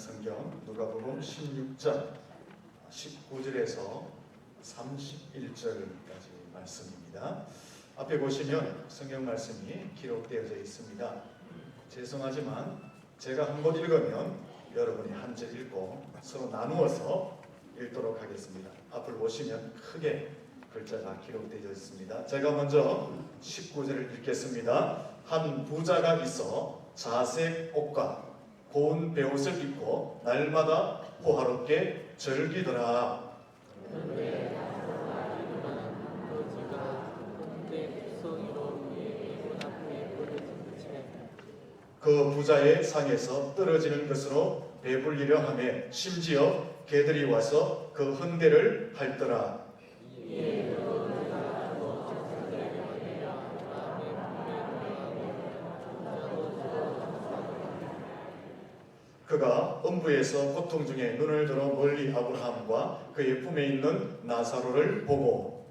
성경 누가복음 16장 19절에서 31절까지 말씀입니다. 앞에 보시면 성경 말씀이 기록되어져 있습니다. 죄송하지만 제가 한 번 읽으면 여러분이 한 절 읽고 서로 나누어서 읽도록 하겠습니다. 앞을 보시면 크게 글자가 기록되어 있습니다. 제가 먼저 19절을 읽겠습니다. 한 부자가 있어 자색 옷과 고운 베옷을 입고 날마다 호화롭게 즐기더라. 그 부자의 상에서 떨어지는 것으로 배불리려 하며 심지어 개들이 와서 그 헌대를 핥더라. 그가 음부에서 고통 중에 눈을 들어 멀리 아브라함과 그의 품에 있는 나사로를 보고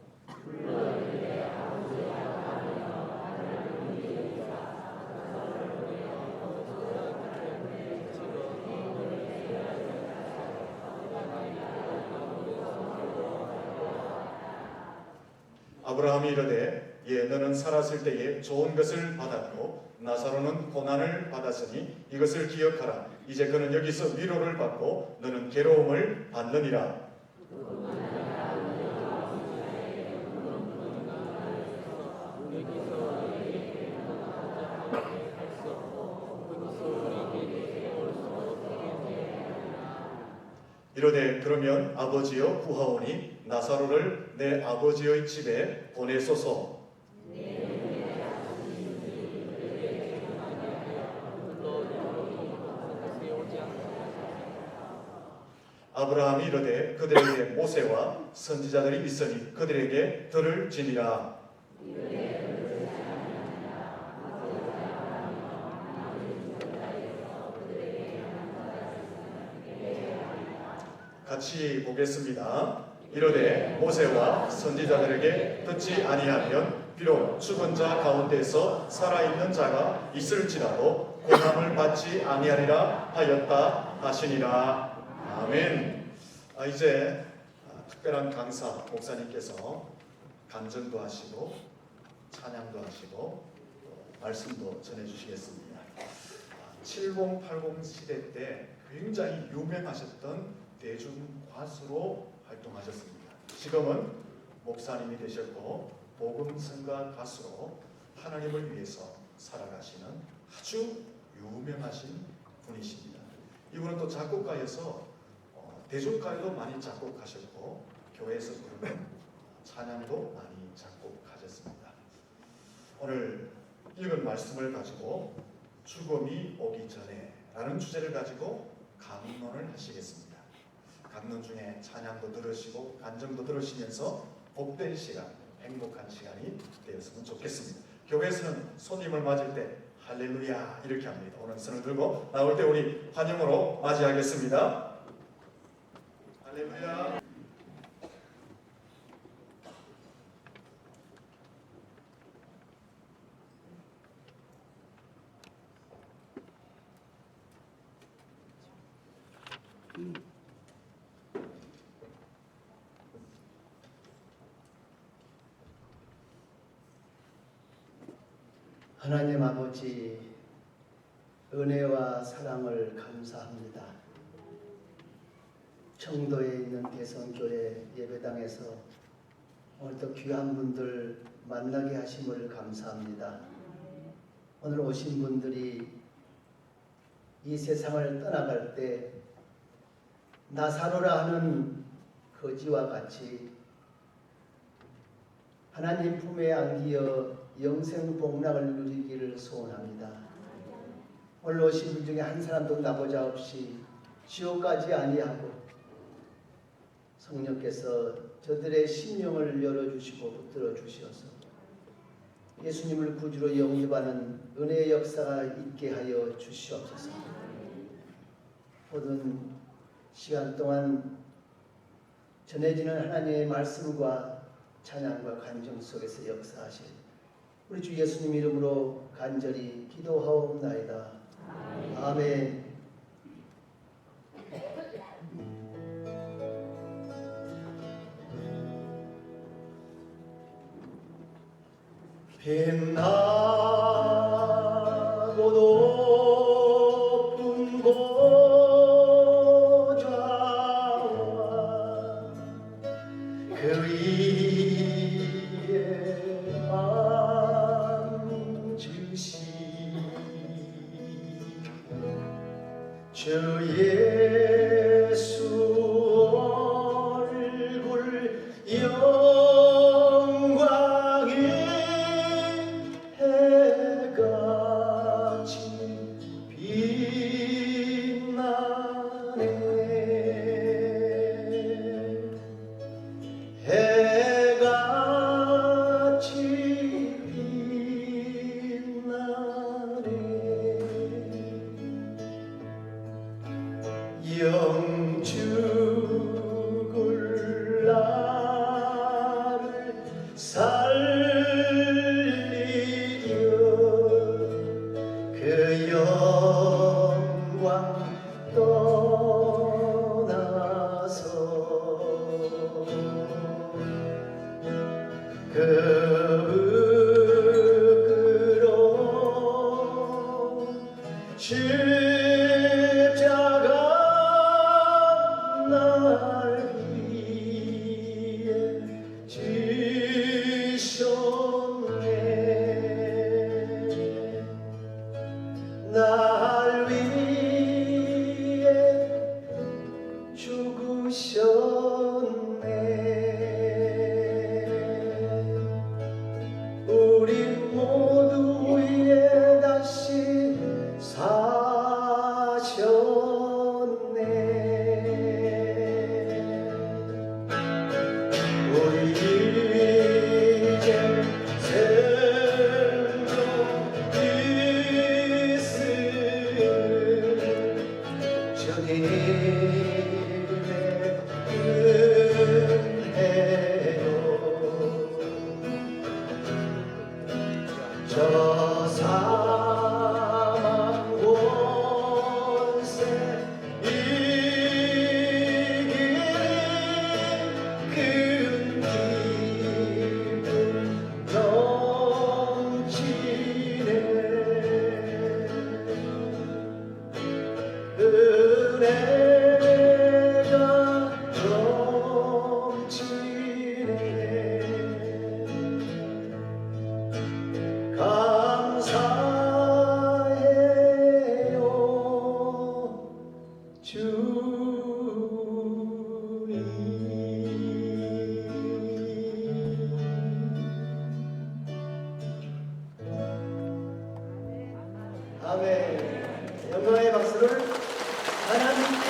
아브라함이 이르되 너는 살았을 때에 좋은 것을 받았고 나사로는 고난을 받았으니 이것을 기억하라. 이제 그는 여기서 위로를 받고 너는 괴로움을 받느니라. 이르되 그러면 아버지여 구하오니 나사로를 내 아버지의 집에 보내소서. 아브라함이 이르되 그들에게 모세와 선지자들이 있으니 그들에게 들을 지니라. 같이 보겠습니다. 이르되 모세와 선지자들에게 듣지 아니하면 비록 죽은 자 가운데서 살아있는 자가 있을지라도 고난을 받지 아니하리라 하였다 하시니라. 아멘. 이제 특별한 강사 목사님께서 간증도 하시고 찬양도 하시고 말씀도 전해주시겠습니다. 7080 시대 때 굉장히 유명하셨던 대중 가수로 활동하셨습니다. 지금은 목사님이 되셨고 복음 선가 가수로 하나님을 위해서 살아가시는 아주 유명하신 분이십니다. 이분은 또 작곡가여서 대중가요도 많이 작곡하셨고 교회에서 부르는 찬양도 많이 작곡하셨습니다. 오늘 읽은 말씀을 가지고 죽음이 오기 전에 라는 주제를 가지고 강론을 하시겠습니다. 강론 중에 찬양도 들으시고 간증도 들으시면서 복된 시간, 행복한 시간이 되었으면 좋겠습니다. 교회에서는 손님을 맞을 때 할렐루야 이렇게 합니다. 오늘 손을 들고 나올 때 우리 환영으로 맞이하겠습니다. 할렐루야. 하나님 아버지, 은혜와 사랑을 감사합니다. 청도에 있는 대성교회 예배당에서 오늘도 귀한 분들 만나게 하심을 감사합니다. 오늘 오신 분들이 이 세상을 떠나갈 때 나사로라 하는 거지와 같이 하나님 품에 안기어 영생 복락을 누리기를 소원합니다. 오늘 오신 분 중에 한 사람도 나보자 없이 지옥까지 아니하고 성령께서 저들의 심령을 열어주시고 붙들어 주시어서 예수님을 구주로 영접하는 은혜의 역사가 있게 하여 주시옵소서. 모든 시간 동안 전해지는 하나님의 말씀과 찬양과 간증 속에서 역사하실 우리 주 예수님 이름으로 간절히 기도하옵나이다. 아멘. 빛나고 높은 고좌와 그 위에 앉으신 주 예수 얼굴 영광의 해같이 빛나네. 해같이 빛나네. 영죽을 나를 살리려 그 영광 떠나서 그으로 십자가 날 위해 지셨네. 날 위해 죽으셨네. 우리 모두 위해 다시 사셨네. 우리 이제 생존 있을 주님의 은혜요. 저 사망 권세 이긴 큰 기쁨 넘치네. 은혜가 넘치네. 감사해요 주님. 아멘. 영광의 박수를 하나님께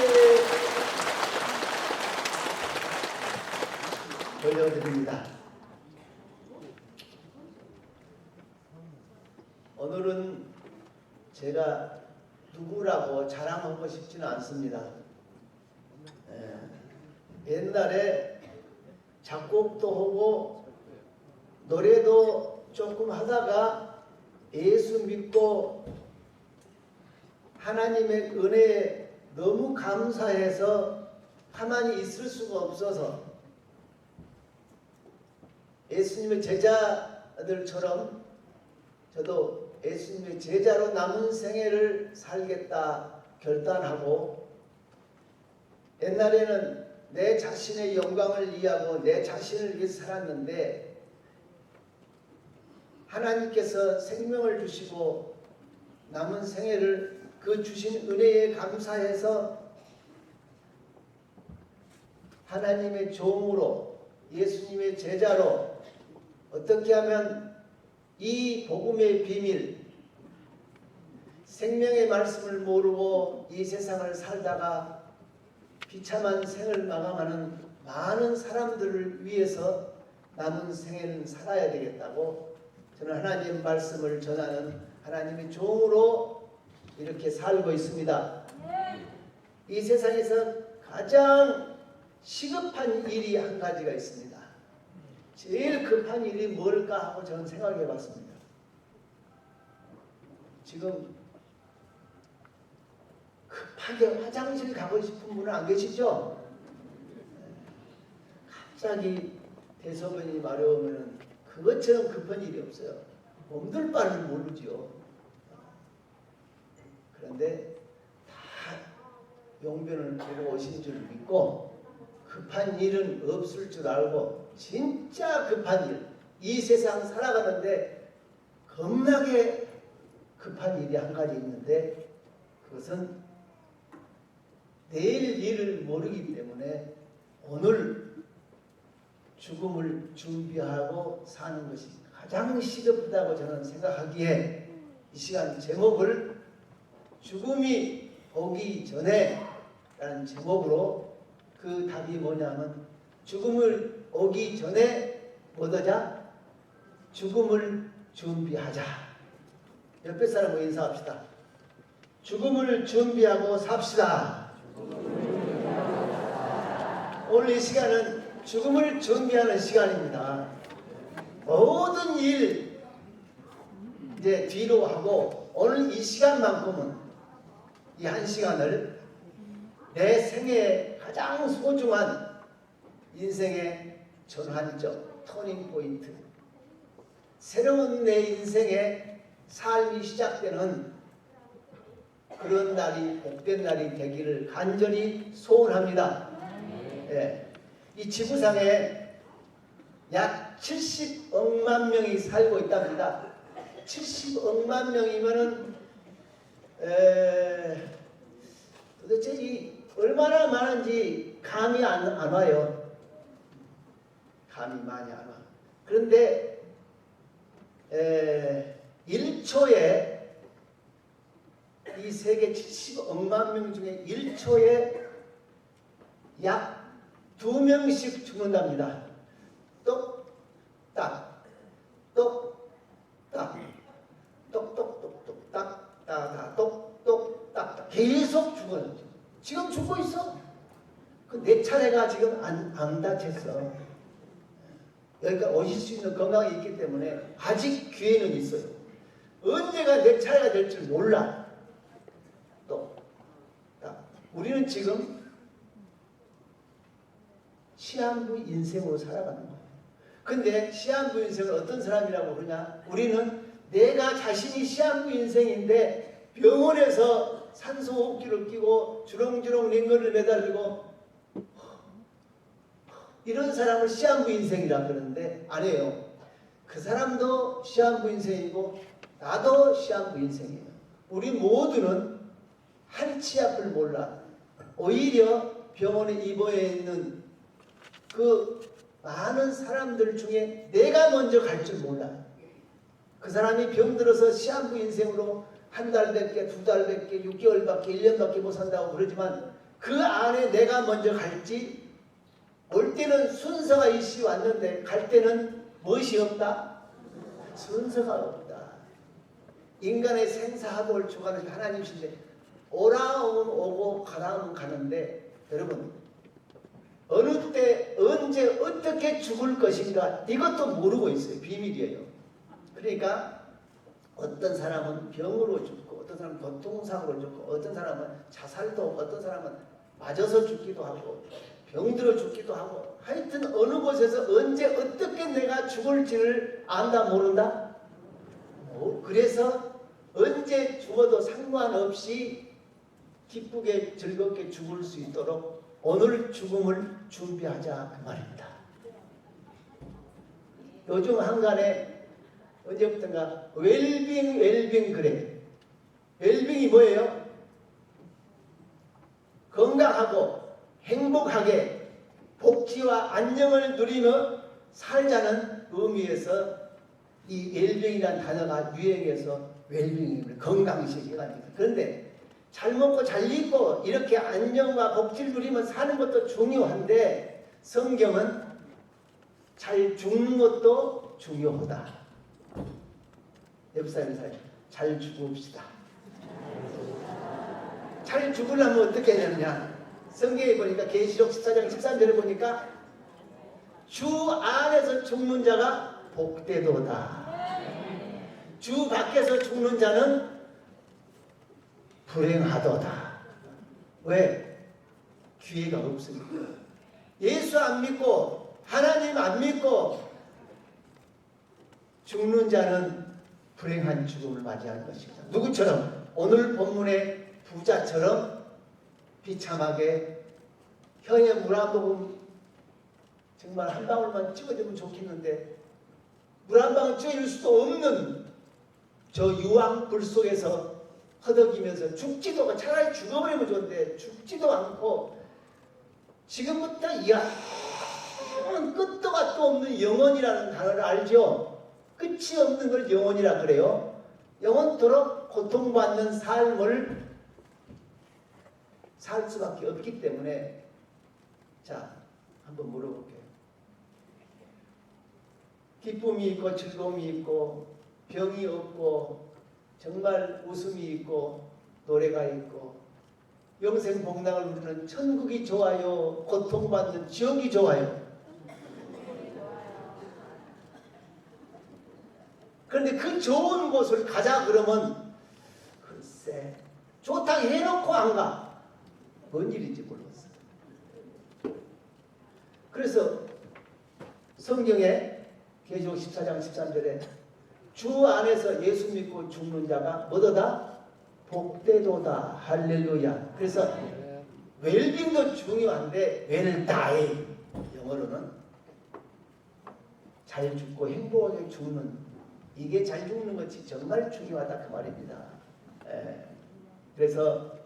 돌려드립니다. 오늘은 제가 누구라고 자랑하고 싶지는 않습니다. 옛날에 작곡도 하고 노래도 조금 하다가 예수 믿고 하나님의 은혜에 너무 감사해서 가만히 있을 수가 없어서 예수님의 제자들처럼 저도 예수님의 제자로 남은 생애를 살겠다 결단하고, 옛날에는 내 자신의 영광을 위하고 내 자신을 위해서 살았는데 하나님께서 생명을 주시고 남은 생애를 그 주신 은혜에 감사해서 하나님의 종으로 예수님의 제자로 어떻게 하면 이 복음의 비밀, 생명의 말씀을 모르고 이 세상을 살다가 비참한 생을 마감하는 많은 사람들을 위해서 남은 생애는 살아야 되겠다고 저는 하나님 말씀을 전하는 하나님의 종으로 이렇게 살고 있습니다. 이 세상에서 가장 시급한 일이 한 가지가 있습니다. 제일 급한 일이 뭘까 하고 저는 생각해 봤습니다. 지금 급하게 화장실 가고 싶은 분은 안 계시죠? 갑자기 대소변이 마려우면 그것처럼 급한 일이 없어요. 몸둘 바를 모르지요. 그런데 다 용변을 데리고 오신 줄 믿고 급한 일은 없을 줄 알고 진짜 급한 일, 이 세상 살아가는데 겁나게 급한 일이 한 가지 있는데 그것은 내일 일을 모르기 때문에 오늘 죽음을 준비하고 사는 것이 가장 시급하다고 저는 생각하기에 이 시간 제목을 죽음이 오기 전에 라는 제목으로 그 답이 뭐냐면 죽음을 오기 전에 뭐더자? 죽음을 준비하자. 옆에 사람과 인사합시다. 죽음을 준비하고 삽시다. 오늘 이 시간은 죽음을 준비하는 시간입니다. 모든 일 이제 뒤로 하고 오늘 이 시간만큼은 이 한 시간을 내 생애 가장 소중한 인생의 전환점, 터닝 포인트, 새로운 내 인생의 삶이 시작되는 그런 날이 복된 날이 되기를 간절히 소원합니다. 예, 이 지구상에 약 70억만 명이 살고 있답니다. 70억만 명이면은 도대체 이 얼마나 많은지 감이 안 와요. 감이 많이 안 와. 그런데 1초에 이 세계 70억만 명 중에 1초에 약 2명씩 죽는답니다. 똑딱 똑딱 똑똑똑똑딱 따다 똑똑딱 계속 죽어요. 지금 죽고 있어. 그 내 차례가 지금 안 다쳤어. 여기까지 오실 수 있는 건강이 있기 때문에 아직 기회는 있어요. 언제가 내 차례가 될 줄 몰라. 우리는 지금 시한부 인생으로 살아가는 거예요. 근데 시한부 인생을 어떤 사람이라고 그러냐? 우리는 내가 자신이 시한부 인생인데 병원에서 산소호흡기를 끼고 주렁주렁 링거를 매달리고 이런 사람을 시한부 인생이라 그러는데 아니에요. 그 사람도 시한부 인생이고 나도 시한부 인생이에요. 우리 모두는 한치 앞을 몰라. 오히려 병원에 입원해 있는 그 많은 사람들 중에 내가 먼저 갈 줄 몰라. 그 사람이 병들어서 시한부 인생으로 한 달밖에, 두 달밖에, 6개월밖에, 1년밖에 못 산다고 그러지만 그 안에 내가 먼저 갈지, 올 때는 순서가 이시 왔는데 갈 때는 무엇이 없다? 순서가 없다. 인간의 생사하도를 주관하신 하나님이신데 오라오면 오고 가라오면 가는데 여러분 어느 때 언제 어떻게 죽을 것인가 이것도 모르고 있어요. 비밀이에요. 그러니까 어떤 사람은 병으로 죽고 어떤 사람은 교통사고로 죽고 어떤 사람은 자살도 하고 어떤 사람은 맞아서 죽기도 하고 병들어 죽기도 하고 하여튼 어느 곳에서 언제 어떻게 내가 죽을지를 안다 모른다. 그래서 언제 죽어도 상관없이 기쁘게 즐겁게 죽을 수 있도록 오늘 죽음을 준비하자 그 말입니다. 요즘 한간에 언제부턴가 웰빙 그래. 웰빙이 뭐예요? 건강하고 행복하게 복지와 안녕을 누리며 살자는 의미에서 이 웰빙이라는 단어가 유행해서 웰빙입니다. 건강식이가 아닙니다. 그런데 잘 먹고 잘 입고 이렇게 안녕과 복지를 누리며 사는 것도 중요한데 성경은 잘 죽는 것도 중요하다. 옆 사람이 잘 죽읍시다. 잘 죽으려면 어떻게 해야 되느냐? 성경에 보니까 계시록 14장 13절에 보니까 주 안에서 죽는 자가 복되도다. 주 밖에서 죽는 자는 불행하도다. 왜? 기회가 없으니까. 예수 안 믿고 하나님 안 믿고 죽는 자는 불행한 죽음을 맞이할 것입니다. 누구처럼? 오늘 본문의 부자처럼 비참하게 혀에 물 한 모금 정말 한 방울만 찍어주면 좋겠는데 물 한 방울 찍어줄 수도 없는 저 유황불 속에서 허덕이면서 죽지도, 차라리 죽어버리면 좋은데 죽지도 않고 지금부터 영원 끝도 갓도 없는 영원이라는 단어를 알죠? 끝이 없는 걸 영원이라 그래요. 영원토록 고통받는 삶을 살 수밖에 없기 때문에 자, 한번 물어볼게요. 기쁨이 있고 즐거움이 있고 병이 없고 정말 웃음이 있고 노래가 있고 영생 복락을 누리는 천국이 좋아요? 고통받는 지옥이 좋아요? 그런데 그 좋은 곳을 가자 그러면 글쎄 좋다고 해놓고 안 가. 뭔 일인지 모르겠어요. 그래서 성경에 계시록 14장 13절에 주 안에서 예수 믿고 죽는 자가 뭐더다? 복되도다. 할렐루야. 그래서 웰빙도 중요한데 웰다이 영어로는 잘 죽고 행복하게 죽는 이게 잘 죽는 것이 정말 중요하다 그 말입니다. 그래서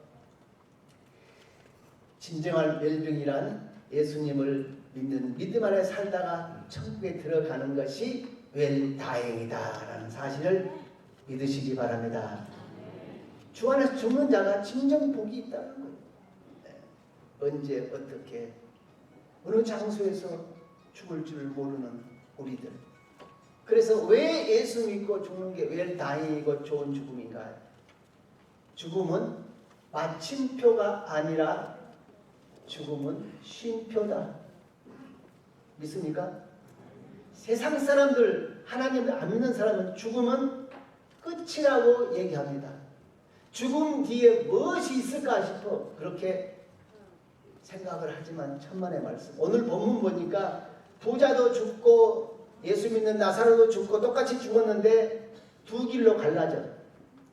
진정한 웰빙이란 예수님을 믿는 믿음 안에 살다가 천국에 들어가는 것이 웰다행이다라는 사실을 믿으시기 바랍니다. 주 안에서 죽는 자가 진정 복이 있다는 거예요. 언제 어떻게 어느 장소에서 죽을 줄 모르는 우리들. 그래서 왜 예수 믿고 죽는 게 웰다행이고 좋은 죽음인가? 죽음은 마침표가 아니라 죽음은 쉼표다. 믿습니까? 세상 사람들, 하나님을 안 믿는 사람은 죽음은 끝이라고 얘기합니다. 죽음 뒤에 무엇이 있을까 싶어 그렇게 생각을 하지만 천만의 말씀. 오늘 본문 보니까 부자도 죽고 예수 믿는 나사로도 죽고 똑같이 죽었는데 두 길로 갈라져.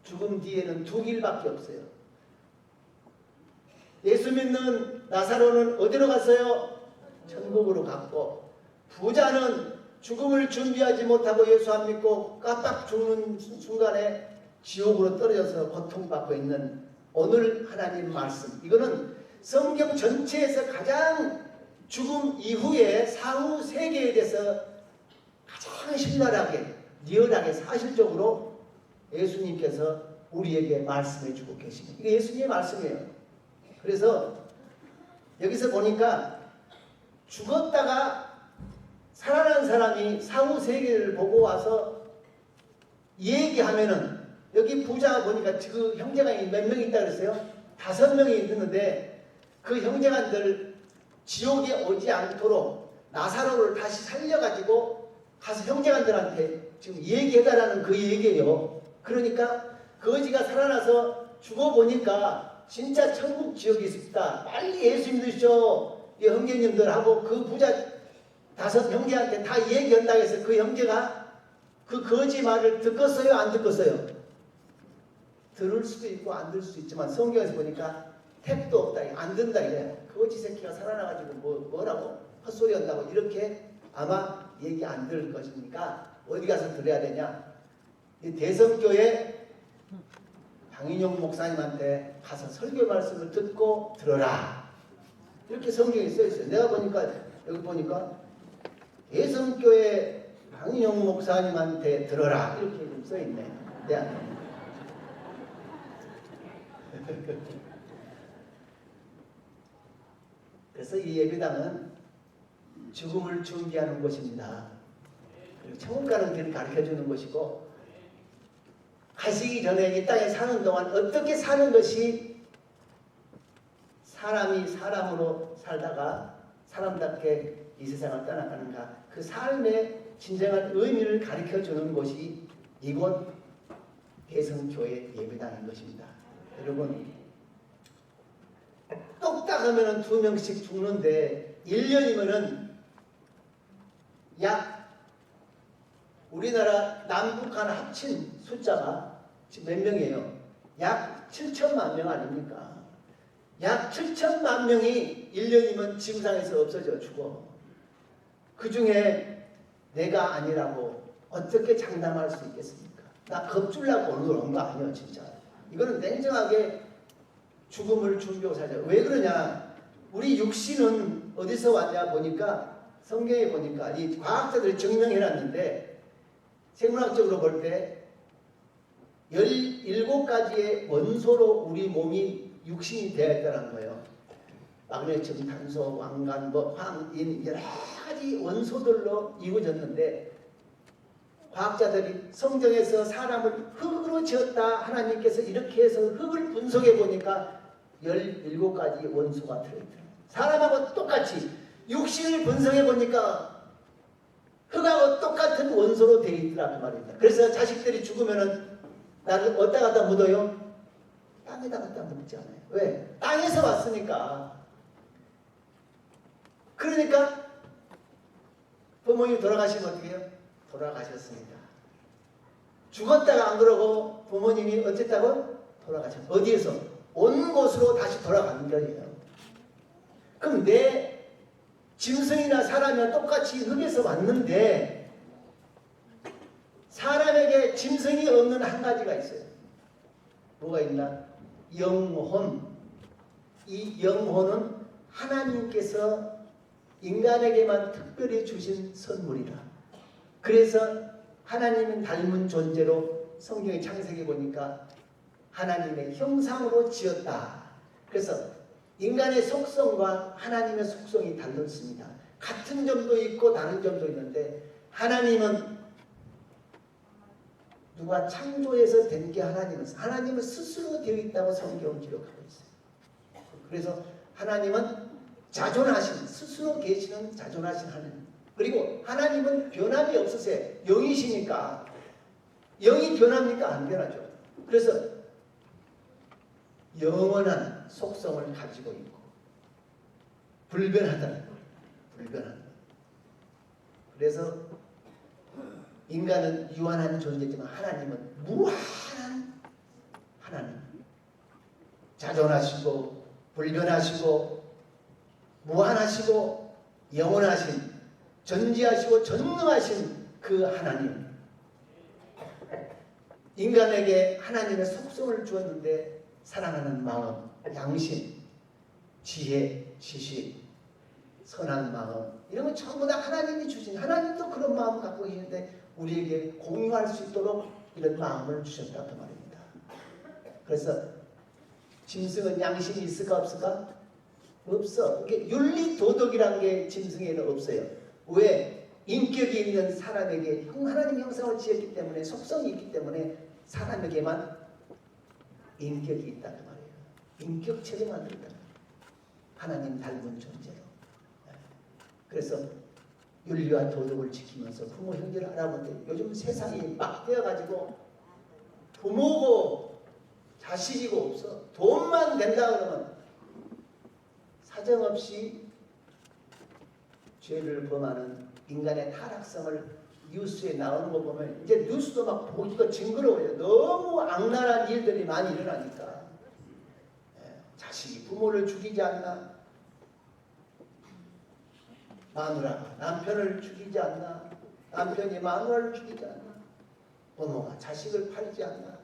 죽음 뒤에는 두 길밖에 없어요. 예수 믿는 나사로는 어디로 갔어요? 천국으로 갔고, 부자는 죽음을 준비하지 못하고 예수 안 믿고 깜빡 죽는 순간에 지옥으로 떨어져서 고통받고 있는 오늘 하나님 말씀. 이거는 성경 전체에서 가장 죽음 이후에 사후 세계에 대해서 가장 신랄하게, 리얼하게, 사실적으로 예수님께서 우리에게 말씀해 주고 계십니다. 이게 예수님의 말씀이에요. 그래서 여기서 보니까 죽었다가 살아난 사람이 사후 세계를 보고 와서 얘기하면은 여기 부자가 보니까 그 형제가 몇 명 있다 그랬어요? 5명이 있는데 그 형제간들 지옥에 오지 않도록 나사로를 다시 살려가지고 가서 형제간들한테 지금 얘기해달라는 그 얘기예요. 그러니까 거지가 살아나서 죽어보니까 진짜 천국 지옥이 있습니다. 빨리 예수 믿으시오. 이 형제님들하고 그 부자 5 형제한테 다 얘기한다고 해서 그 형제가 그 거지 말을 듣겠어요? 안 듣겠어요? 들을 수도 있고 안 들을 수도 있지만 성경에서 보니까 택도 없다. 안 된다 이래. 거지 새끼가 살아나가지고 뭐라고 헛소리 한다고 이렇게 아마 얘기 안 들을 것이니까 어디 가서 들어야 되냐? 이 대성교회 강인용 목사님한테 가서 설교 말씀을 듣고 들어라. 이렇게 성경에 써 있어요. 내가 보니까 여기 보니까 대성교회 강인용 목사님한테 들어라 이렇게 좀 써 있네. 그래서 이 예배당은 죽음을 준비하는 곳입니다. 그리고 천국 가는 길을 가르쳐주는 곳이고, 가시기 전에 이 땅에 사는 동안 어떻게 사는 것이 사람이 사람으로 살다가 사람답게 이 세상을 떠나가는가, 그 삶의 진정한 의미를 가르쳐주는 곳이 이곳 대성교회 예배당인 것입니다. 여러분, 똑딱 하면 2명씩 죽는데 1년이면은 약 우리나라 남북한 합친 숫자가 지금 몇 명이에요? 약 7천만 명 아닙니까? 약 7천만 명이 1년이면 지구상에서 없어져 죽어. 그 중에 내가 아니라고 어떻게 장담할 수 있겠습니까? 나 겁주려고 오늘 온 거 아니에요, 진짜. 이거는 냉정하게 죽음을 준비하고 살자. 왜 그러냐? 우리 육신은 어디서 왔냐 보니까 성경에 보니까 이 과학자들이 증명해놨는데 생물학적으로 볼 때 17가지의 원소로 우리 몸이 육신이 되어 있다는 거예요. 마그네슘, 탄소, 왕간, 황인 여러 가지 원소들로 이루어졌는데 과학자들이 성경에서 사람을 흙으로 지었다 하나님께서 이렇게 해서 흙을 분석해 보니까 17가지 원소가 들어있더라고요. 사람하고 똑같이 육신을 분석해 보니까 흙하고 똑같은 원소로 되어 있더라고 말입니다. 그래서 자식들이 죽으면은 나를 어디다 갖다 묻어요? 땅에다 갖다 묻지 않아요. 왜? 땅에서 왔으니까. 그러니까 부모님이 돌아가시면 어떻게 해요? 돌아가셨습니다. 죽었다가 안 그러고 부모님이 어쨌다고? 돌아가셨어요. 어디에서? 온 곳으로 다시 돌아가는 거예요. 그럼 내 짐승이나 사람이나 똑같이 흙에서 왔는데 사람에게 짐승이 없는 한 가지가 있어요. 뭐가 있나? 영혼. 이 영혼은 하나님께서 인간에게만 특별히 주신 선물이다. 그래서 하나님은 닮은 존재로 성경의 창세기 보니까 하나님의 형상으로 지었다. 그래서 인간의 속성과 하나님의 속성이 다릅니다. 같은 점도 있고 다른 점도 있는데 하나님은 누가 창조해서 된 게 하나님은 스스로 되어 있다고 성경은 기록하고 있어요. 그래서 하나님은 자존하신, 스스로 계시는 자존하신 하나님. 그리고 하나님은 변함이 없으세요. 영이시니까. 영이 변합니까? 안 변하죠. 그래서 영원한 속성을 가지고 있고 불변하다는 거예요. 불변하다. 그래서 인간은 유한한 존재지만 하나님은 무한한 하나님. 자존하시고 불변하시고 무한하시고 영원하신 전지하시고 전능하신 그 하나님. 인간에게 하나님의 속성을 주었는데 사랑하는 마음, 양심, 지혜, 지식, 선한 마음 이런 건 전부 다 하나님이 주신 하나님도 그런 마음을 갖고 계시는데 우리에게 공유할 수 있도록 이런 마음을 주셨다고 말입니다. 그래서 짐승은 양심이 있을까 없을까? 없어. 이게 윤리 도덕이란 게 짐승에는 없어요. 왜? 인격이 있는 사람에게 하나님 형상을 지었기 때문에 속성이 있기 때문에 사람에게만 인격이 있다는 말이에요. 인격체를 만들다. 하나님 닮은 존재로. 그래서 윤리와 도덕을 지키면서 부모, 형제를 알아보는데 요즘 세상이 막 되어가지고 부모고 자식이고 없어. 돈만 된다 그러면 사정없이 죄를 범하는 인간의 타락성을 뉴스에 나오는 거 보면 이제 뉴스도 막 보기가 징그러워요. 너무 악랄한 일들이 많이 일어나니까. 자식이 부모를 죽이지 않나? 마누라가 남편을 죽이지 않나? 남편이 마누라를 죽이지 않나? 부모가 자식을 팔지 않나?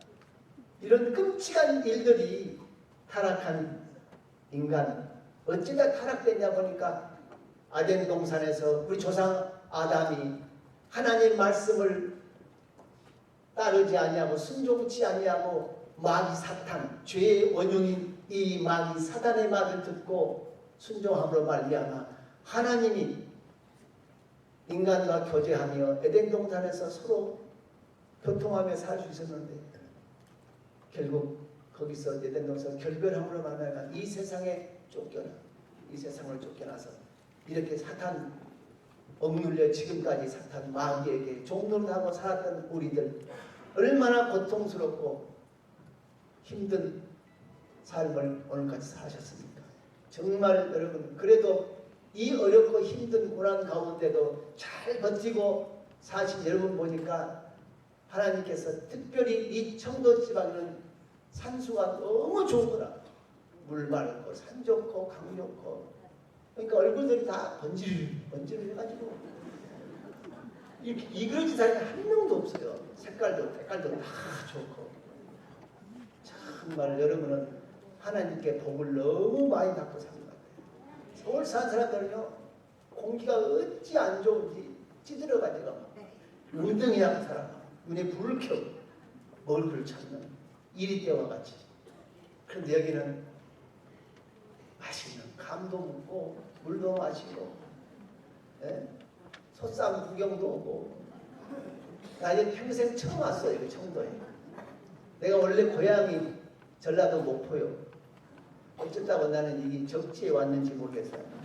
이런 끔찍한 일들이 타락한 인간 어찌다 타락됐냐 보니까 아덴 동산에서 우리 조상 아담이 하나님 말씀을 따르지 아니하고 순종치 아니하고 마귀 사탄 죄의 원흉인 이 마귀 사단의 말을 듣고 순종함으로 말미암아 하나님이 인간과 교제하며 에덴 동산에서 서로 교통하며 살 수 있었는데 결국 거기서 에덴 동산 결별함으로 말미암아 이 세상에 쫓겨나 이 세상을 쫓겨나서 이렇게 사탄 억눌려 지금까지 사탄 마귀에게 종노릇하고 살았던 우리들 얼마나 고통스럽고 힘든 삶을 오늘까지 사셨습니까? 정말 여러분 그래도 이 어렵고 힘든 고난 가운데도 잘 버티고 사실 여러분 보니까 하나님께서 특별히 이 청도 지방은 산수가 너무 좋더라. 물 맑고 산 좋고 강 좋고, 그러니까 얼굴들이 다 번질 해가지고 이렇게 이그러진 사람이 한 명도 없어요. 색깔도 다 좋고. 정말 여러분은 하나님께 복을 너무 많이 받고 사는 것 같아요. 서울 사는 사람들은요, 공기가 어찌 안 좋은지 찌들어가지고 웅덩이랑 살아. 눈에 불을 켜고 먹을 걸 찾는 이리떼와 같이. 그런데 여기는 맛있는 감도 먹고 물도 마시고, 예? 소싸움 구경도 오고. 나 이제 평생 처음 왔어요, 여기 청도에. 내가 원래 고향이 전라도 목포요. 어쩌다가 나는 이 적지에 왔는지 모르겠어요.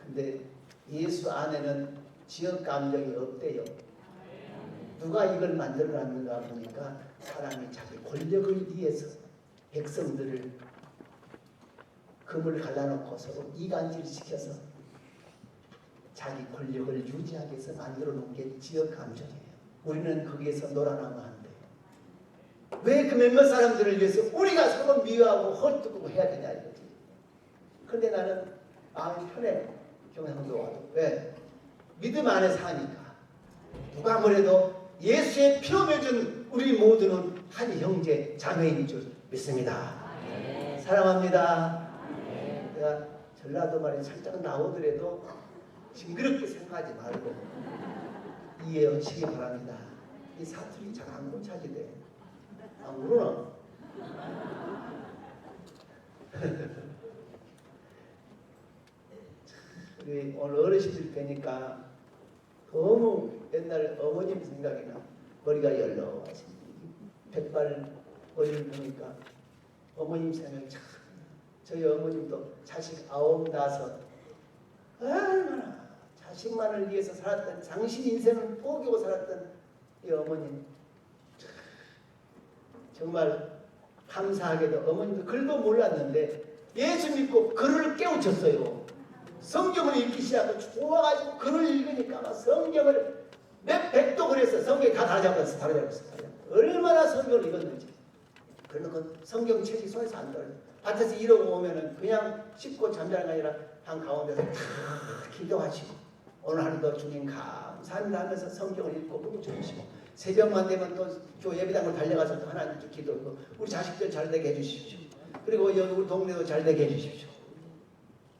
근데 예수 안에는 지역 감정이 없대요. 누가 이걸 만들어놨는가 보니까 사람이 자기 권력을 위해서 백성들을 금을 갈라놓고 서로 이간질 시켜서 자기 권력을 유지하기 위해서 만들어 놓은 게 지역 감정이에요. 우리는 거기에서 놀아나면 안 돼요. 왜 그 몇몇 사람들을 위해서 우리가 서로 미워하고 헐뜯고 해야 되냐 이거지. 근데 나는 마음이 편해. 경상도 와도. 왜? 믿음 안에 사니까. 누가 뭐래도 예수의 피로 맺은 우리 모두는 한 형제 자매인 줄 믿습니다. 사랑합니다. 내가 전라도 말이 살짝 나오더라도 징그럽게 생각하지 말고 이해하시기 바랍니다. 이 사투리 잘 안 고쳐지대. 안 그러나? 우리 오늘 어르신들 뵈니까 너무 옛날 어머님 생각이 나. 머리가 연로하신 백발 머리를 보니까 어머님 생각이 참. 저희 어머님도 자식 9, 5 얼마나 자식만을 위해서 살았던, 당신 인생을 포기하고 살았던 이 어머님, 정말 감사하게도 어머님도 글도 몰랐는데 예수 믿고 글을 깨우쳤어요. 성경을 읽기 시작하고 좋아가지고 글을 읽으니까 막 성경을 몇 백도 그래서 성경이 다 다잡았어. 얼마나 성경을 읽었는지. 그러면 성경책이 손에서 안 떨어져. 밭에서 이러고 오면은 그냥 씻고 잠자는 게 아니라 한 가운데서 다 기도하시고, 오늘 하루도 주님 감사합니다 하면서 성경을 읽고 묵주시고, 새벽만 되면 또 교회 예배당을 달려가서 또 하나님께 기도하고, 우리 자식들 잘 되게 해주십시오. 그리고 여기 우리 동네도 잘 되게 해주십시오.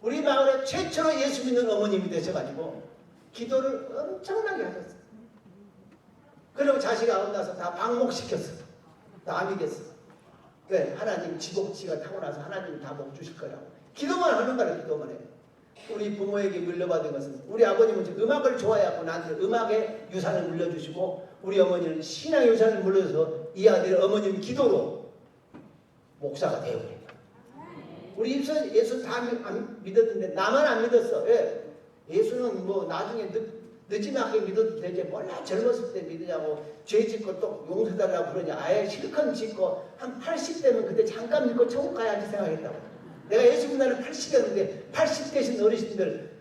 우리 마을에 최초로 예수 믿는 어머님이 되셔가지고 기도를 엄청나게 하셨어요. 그리고 자식 9 나서 다 방목시켰어. 다 믿겠어. 왜? 하나님 지복지가 타고나서 하나님이 다 복 주실 거라고. 기도만 하는 거라. 기도만 해. 우리 부모에게 물려받은 것은, 우리 아버님은 음악을 좋아해갖고 나한테 음악의 유산을 물려주시고, 우리 어머니는 신앙의 유산을 물려줘서 이 아들은 어머님 기도로 목사가 되어버린 거야. 우리 입술 예수 다 믿었는데 나만 안 믿었어. 왜? 예수는 뭐 나중에 늦지막하게 믿어도 되지, 몰라 젊었을 때 믿으냐고, 죄 짓고 또 용서달라고 그러냐. 아예 실컷 짓고 한 80대면 그때 잠깐 믿고 천국 가야지 생각했다고. 내가 예수 믿는 날은 80대였는데 80 되신 어르신들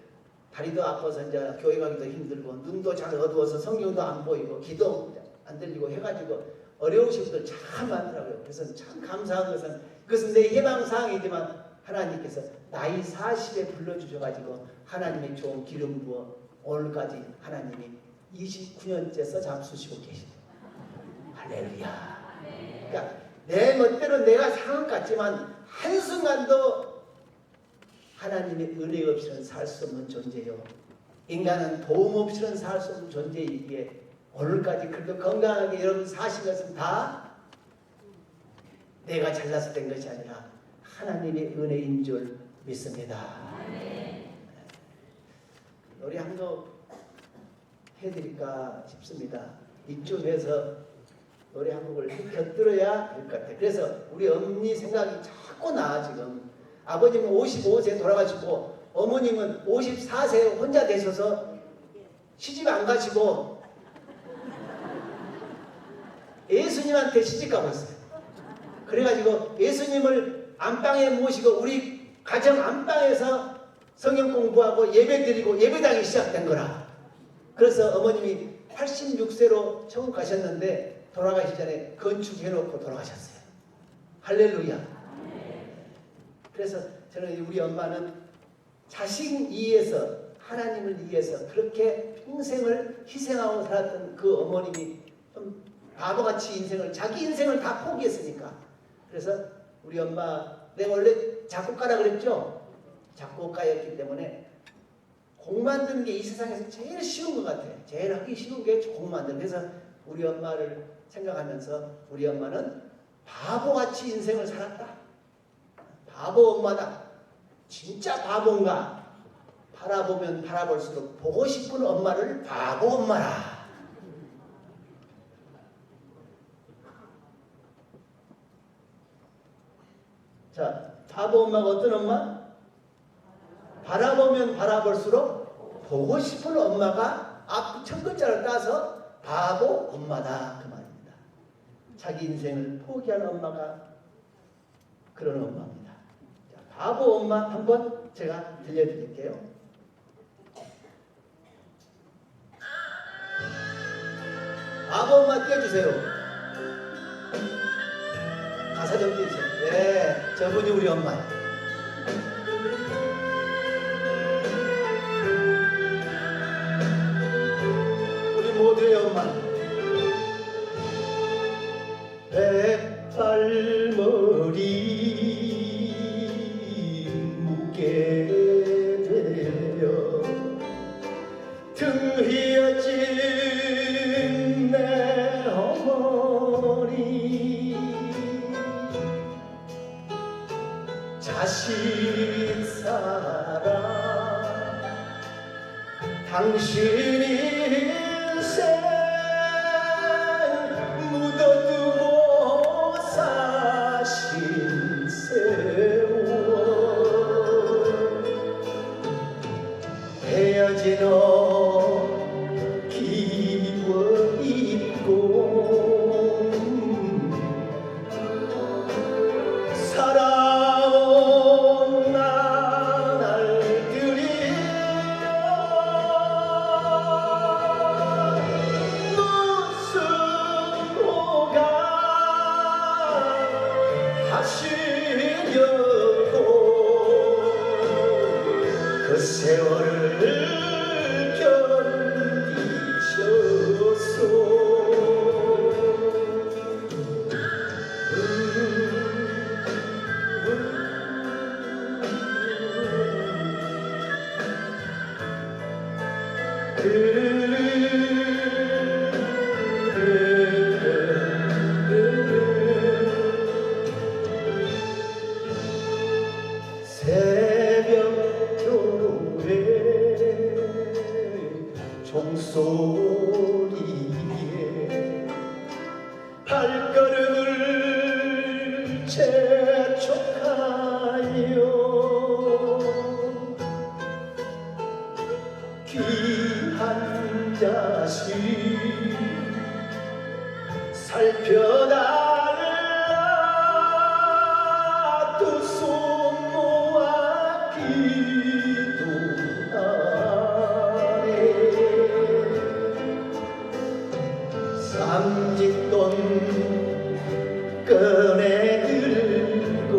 다리도 아파서 이제 교회 가기도 힘들고 눈도 잘 어두워서 성경도 안 보이고 기도 안 들리고 해가지고 어려우신 분들 참 많더라고요. 그래서 참 감사한 것은, 그것은 내 예방사항이지만 하나님께서 나이 40에 불러주셔가지고 하나님의 좋은 기름 부어 오늘까지 하나님이 29년째 써잡수시고 계십니다. 할렐루야. 그러니까 내 멋대로 내가 상황 같지만 한순간도 하나님의 은혜 없이는 살 수 없는 존재요. 인간은 도움 없이는 살 수 없는 존재이기에 오늘까지 그래도 건강하게 여러분 사신 것은 다 내가 잘나서 된 것이 아니라 하나님의 은혜인 줄 믿습니다. 노래 한 곡 해드릴까 싶습니다. 이쯤에서 노래 한 곡을 곁들여야 될 것 같아요. 그래서 우리 어머니 생각이 자꾸 나. 지금 아버님은 55세 돌아가시고 어머님은 54세 혼자 되셔서 시집 안 가시고 예수님한테 시집 가봤어요. 그래가지고 예수님을 안방에 모시고 우리 가정 안방에서 성경 공부하고 예배드리고 예배당이 시작된 거라. 그래서 어머님이 86세로 천국 가셨는데 돌아가시기 전에 건축해놓고 돌아가셨어요. 할렐루야. 그래서 저는 우리 엄마는 자식 위해서, 하나님을 위해서 그렇게 평생을 희생하고 살았던 그 어머님이 좀 바보같이 자기 인생을 다 포기했으니까. 그래서 우리 엄마, 내가 원래 작곡가라 그랬죠? 작곡가였기 때문에 곡 만드는 게 이 세상에서 제일 쉬운 것 같아요. 제일 하기 쉬운 게 곡 만드는. 그래서 우리 엄마를 생각하면서 우리 엄마는 바보같이 인생을 살았다. 바보 엄마다. 진짜 바본가? 바라보면 바라볼수록 보고 싶은 엄마를 바보 엄마라. 자, 바보 엄마가 어떤 엄마? 바라보면 바라볼수록 보고 싶은 엄마가 앞 첫 글자를 따서 바보 엄마다 그 말입니다. 자기 인생을 포기한 엄마가 그런 엄마입니다. 자, 바보 엄마 한번 제가 들려드릴게요. 바보 엄마 띄워주세요. 가사 좀 띄우세요. 네, 저분이 우리 엄마예요. 우리 모두의 엄마. 백발머리 묻게 되려 등 휘어진 내 어머니 자식 사랑 당신 인생 묻어두고 사신 세월 헤어진 기워 잊고 살아온 날들이 무슨 호가 하시려고 그 세월을 새벽교회 종소리에 발걸음을 재촉하여 귀한 자식 살펴달라 두 손 모아 기도하네 삼짓돈 꺼내 들고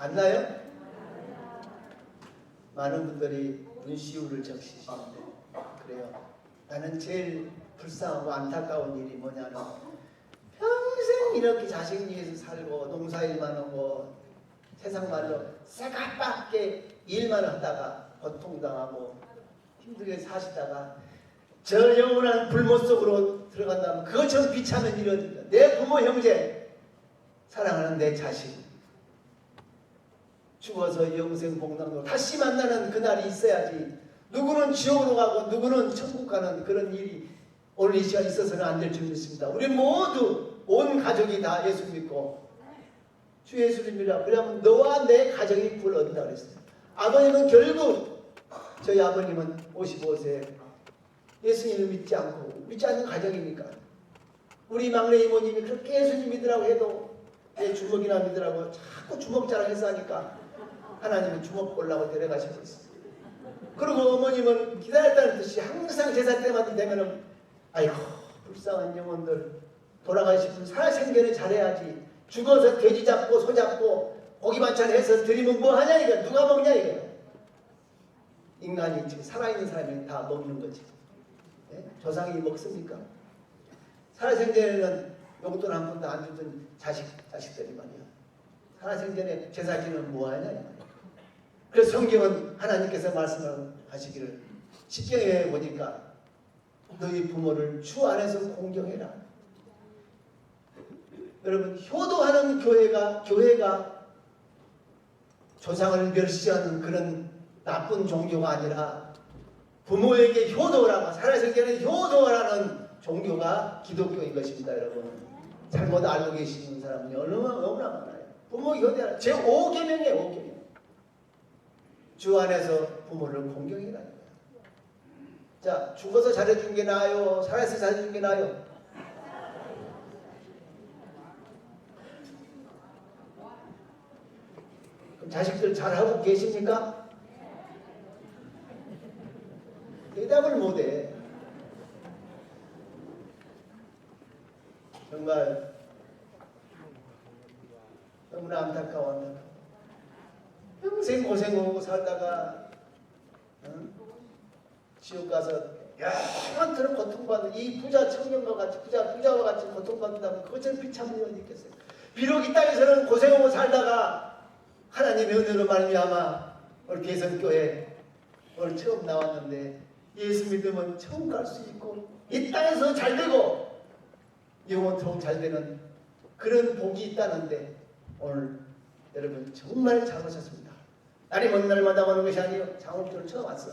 같나요? 많은 분들이 눈시울을 적시시는데 그래요. 나는 제일 불쌍하고 안타까운 일이 뭐냐면 평생 이렇게 자식 위해서 살고 농사일만 하고 세상 말로 새갑게 일만 하다가 고통당하고 힘들게 사시다가 저 영원한 불못 속으로 들어간다면 그것처럼 비참한 일이 어딥니까? 내 부모 형제 사랑하는 내 자식 죽어서 영생 복락로 다시 만나는 그날이 있어야지. 누구는 지옥으로 가고 누구는 천국 가는 그런 일이 오늘 이 시간 있어서는 안 될 줄 믿습니다. 우리 모두 온 가족이 다 예수 믿고 주 예수님이라 그러면 너와 내 가정이 구원을 얻는다 그랬어요. 아버님은 결국 저희 아버님은 55세 예수님을 믿지 않고 믿지 않는 가정이니까 우리 막내 이모님이 그렇게 예수님 믿으라고 해도 내 주먹이나 믿으라고 자꾸 주먹 자랑해서 하니까 하나님은 주먹 보려고 데려가셨어요. 그리고 어머님은 기다렸다는 듯이 항상 제사 때마다 되면은 아이고 불쌍한 영혼들 돌아가시면 살생전에 잘해야지. 죽어서 돼지 잡고 소 잡고 고기 반찬 해서 드리면 뭐 하냐 이거 누가 먹냐 이거. 인간이 지금 살아있는 사람이 다 먹는 거지. 예? 조상이 먹습니까? 살아생전에는 용돈 한 푼도 안 주던 자식들이 말이야. 살아생전에 제사 지내면 뭐 하냐 이 말이야. 그래서 성경은 하나님께서 말씀하시기를 십경에 보니까 너희 부모를 주 안에서 공경해라. 여러분 효도하는 교회가 조상을 멸시하는 그런 나쁜 종교가 아니라 부모에게 효도라고 살아생전에 효도라는 종교가 기독교인 것입니다. 여러분 잘못 알고 계시는 사람이 너무나 많아요. 부모 효도하라. 제5계명이에요. 5계명. 주 안에서 부모를 공경해라. 자, 죽어서 잘해준 게 나아요? 살아서 잘해준 게 나아요? 그럼 자식들 잘하고 계십니까? 대답을 못해. 정말 너무나 안타까워. 평생 고생하고 살다가 지옥 가서 영원토록 고통받는 이 부자 청년과 같이 부자와 같이 고통받는다면 그것처럼 비참한 일이 있겠어요. 비록 이 땅에서는 고생하고 살다가 하나님의 은혜로 말미암아 오늘 개성교회 오늘 처음 나왔는데 예수 믿으면 처음 갈 수 있고 이 땅에서 잘 되고 영원토록 잘 되는 그런 복이 있다는데 오늘 여러분 정말 잘 오셨습니다. 날이 먼 날마다 오는 것이 아니에요. 장울교를 처음 왔어.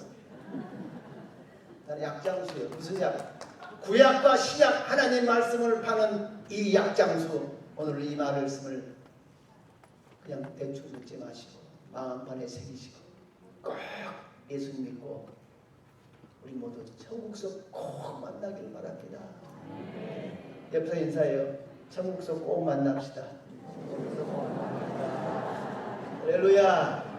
나는 약장수예요. 무슨 약? 구약과 신약 하나님 말씀을 파는 이 약장수. 오늘 이 말씀을 그냥 대충 듣지 마시고 마음판에 새기시고 꼭 예수님 믿고 우리 모두 천국서 꼭 만나길 바랍니다. 옆에서 인사해요. 천국서 꼭 만납시다. 할렐루야.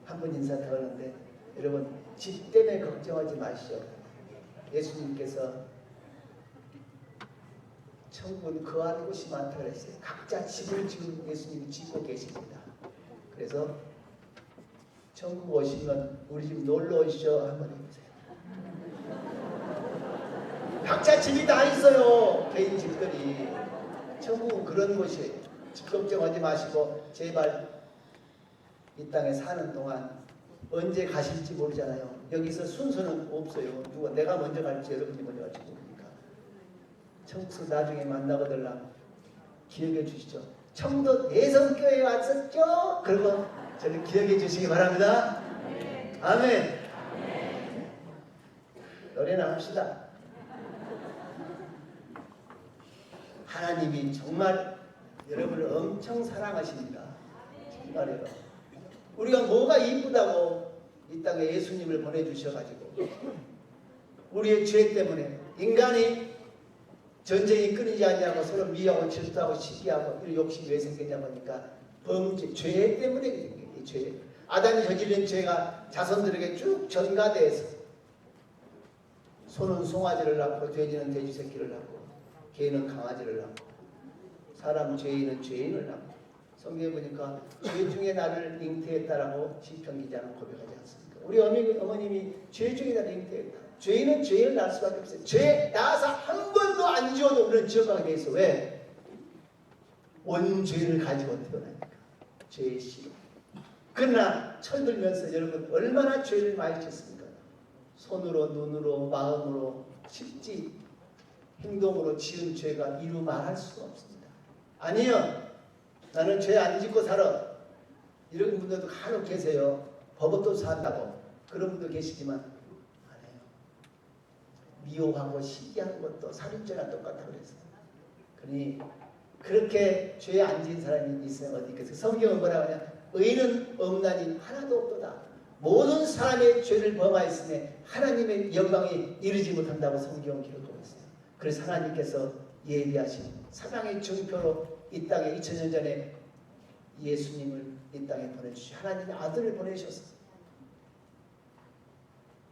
한 번 인사 더 하는데 여러분 집 때문에 걱정하지 마시오. 예수님께서 천국은 거할 곳이 많다고 그랬어요. 각자 집을 지금 예수님이 짓고 계십니다. 그래서 천국 오시면 우리 집 놀러 오시죠. 한번 해보세요. 각자 집이 다 있어요. 개인 집들이. 천국은 그런 곳이에요. 집 걱정하지 마시고 제발 이 땅에 사는 동안 언제 가실지 모르잖아요. 여기서 순서는 없어요. 누가 내가 먼저 갈지 여러분이 먼저 갈지 모르니까. 천국에서 나중에 만나거들라 기억해 주시죠. 청도 대성교회에 왔었죠? 그리고 저를 기억해 주시기 바랍니다. 아멘. 노래나 합시다. 하나님이 정말 여러분을 엄청 사랑하십니다. 정말이에요. 우리가 뭐가 이쁘다고 이 땅에 예수님을 보내주셔가지고 우리의 죄 때문에 인간이 전쟁이 끊이지 않냐고 서로 미워하고 질투하고 시기하고 이 욕심이 왜 생겼냐 보니까 범죄, 죄 때문에 이 죄. 아담이 저지른 죄가 자손들에게 쭉 전가돼서 소는 송아지를 낳고 돼지는 돼지 새끼를 낳고 개는 강아지를 낳고 사람 죄인은 죄인을 낳고 성경에 보니까 죄 중에 나를 잉태했다라고 시편 기자는 고백하지 않습니까? 우리 어머님이 죄 중에 나를 잉태했다. 죄인은 죄를 낳을 수밖에 없어요. 죄 낳아서 한 번도 안 지어도 우리는 지어가게 돼 있어. 왜? 원죄를 가지고 태어나니까. 죄의 씨. 그러나 철들면서 여러분 얼마나 죄를 많이 짓습니까? 손으로, 눈으로, 마음으로, 실지 행동으로 지은 죄가 이루 말할 수가 없습니다. 아니요. 나는 죄 안 짓고 살아. 이런 분들도 간혹 계세요. 법업도 산다고. 그런 분도 계시지만 안 해요. 미워하고 시기하는 것도 살인죄랑 똑같다고 그랬어요. 그러니 그렇게 죄 안 지은 사람이 있어요. 어디 있겠어요? 성경은 뭐라고 하냐? 의인은 없나니 하나도 없도다. 모든 사람의 죄를 범하였으니 하나님의 영광이 이르지 못한다고 성경은 기록하고 있어요. 그래서 하나님께서 예비하신 사랑의 증표로 이 땅에 2000년 전에 예수님을 이 땅에 보내주시고 하나님의 아들을 보내주셨어요.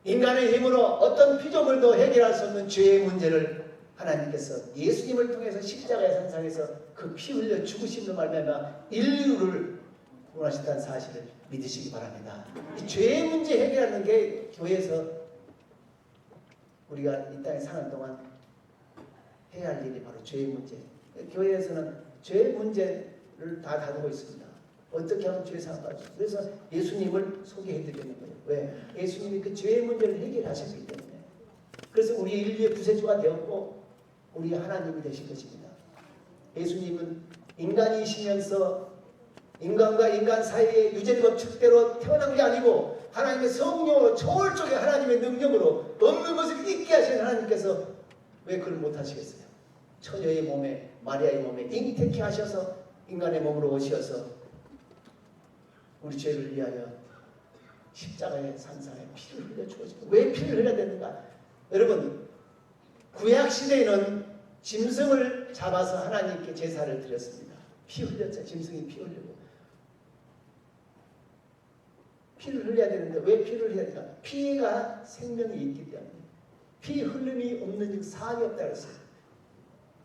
인간의 힘으로 어떤 피조물도 해결할 수 없는 죄의 문제를 하나님께서 예수님을 통해서 십자가의 산상에서 그 피 흘려 죽으심으로 말미암아 인류를 구원하셨다는 사실을 믿으시기 바랍니다. 이 죄의 문제 해결하는 게 교회에서 우리가 이 땅에 사는 동안 해야 할 일이 바로 죄의 문제. 교회에서는 죄의 문제를 다 다루고 있습니다. 어떻게 하면 죄 사함받을 수 있어요. 그래서 예수님을 소개해드리는 거예요. 왜? 예수님이 그 죄의 문제를 해결하셨기 때문에. 그래서 우리 인류의 구세주가 되었고 우리 하나님이 되신 것입니다. 예수님은 인간이시면서 인간과 인간 사이의 유전법 축대로 태어난 게 아니고 하나님의 성령으로 초월적인 하나님의 능력으로 없는 것을 있게 하신 하나님께서 왜 그걸 못하시겠어요? 처녀의 몸에 마리아의 몸에 잉태케 하셔서 인간의 몸으로 오셔서 우리 죄를 위하여 십자가의 산상에 피를 흘려 주었습니다. 왜 피를 흘려야 되는가? 여러분 구약 시대에는 짐승을 잡아서 하나님께 제사를 드렸습니다. 피 흘렸죠. 짐승이 피 흘리고 피를 흘려야 되는데 왜 피를 흘려야 되는가? 피가 생명이 있기 때문에 피 흘림이 없는 사함이 없다고 했어요.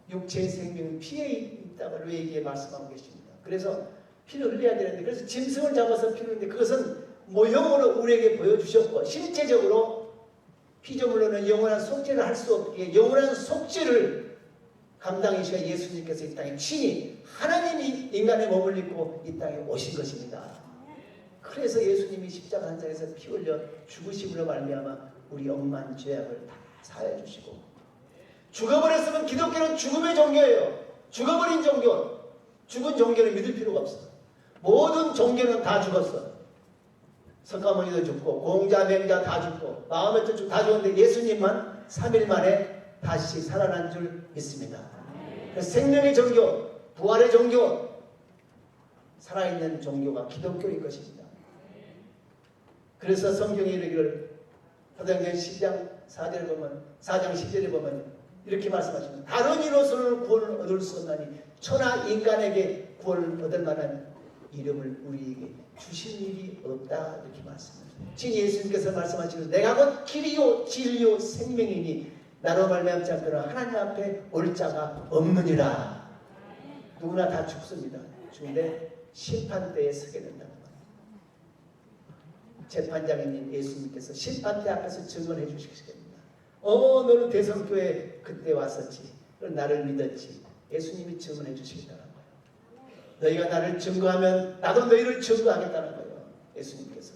육체의 생명은 피에 있다고 레위기에 말씀하고 계십니다. 그래서 피를 흘려야 되는데 그래서 짐승을 잡아서 피를 흘리는데 그것은 모형으로 우리에게 보여주셨고 실제적으로 피조물로는 영원한 속죄를 할 수 없기에 영원한 속죄를 감당이셔야 예수님께서 이 땅에 친히 하나님이 인간의 몸을 입고 이 땅에 오신 것입니다. 그래서 예수님이 십자가 한상에서 피 흘려 죽으심으로 말미암아 우리 억만 죄악을 다 사해 주시고 죽어버렸으면 기독교는 죽음의 종교예요. 죽어버린 종교. 죽은 종교는 믿을 필요가 없어. 모든 종교는 다 죽었어. 석가모니도 죽고 공자 맹자 다 죽고 마음의 뜻 다 죽었는데 예수님만 3일 만에 다시 살아난 줄 믿습니다. 그래서 생명의 종교, 부활의 종교, 살아있는 종교가 기독교일 것입니다. 그래서 성경에 이르기를 사도행전 10장 4절에 보면 4장 10절에 보면 이렇게 말씀하십니다. 다른 이로서는 구원을 얻을 수 없나니 천하 인간에게 구원을 얻을 만한 이름을 우리에게 주신 일이 없다 이렇게 말씀합니다. 진 예수님께서 말씀하시기를 내가 곧 길이요 진리요 생명이니 나로 말미암지 않고는 하나님 앞에 올 자가 없느니라. 누구나 다 죽습니다. 죽는데 심판대에 서게 된다는 거예요. 재판장인 예수님께서 심판대 앞에서 증언해 주시겠습니다. 너는 대성교회 그때 왔었지. 나를 믿었지. 예수님이 증언해 주시겠다는 거예요. 너희가 나를 증거하면 나도 너희를 증거하겠다는 거예요. 예수님께서.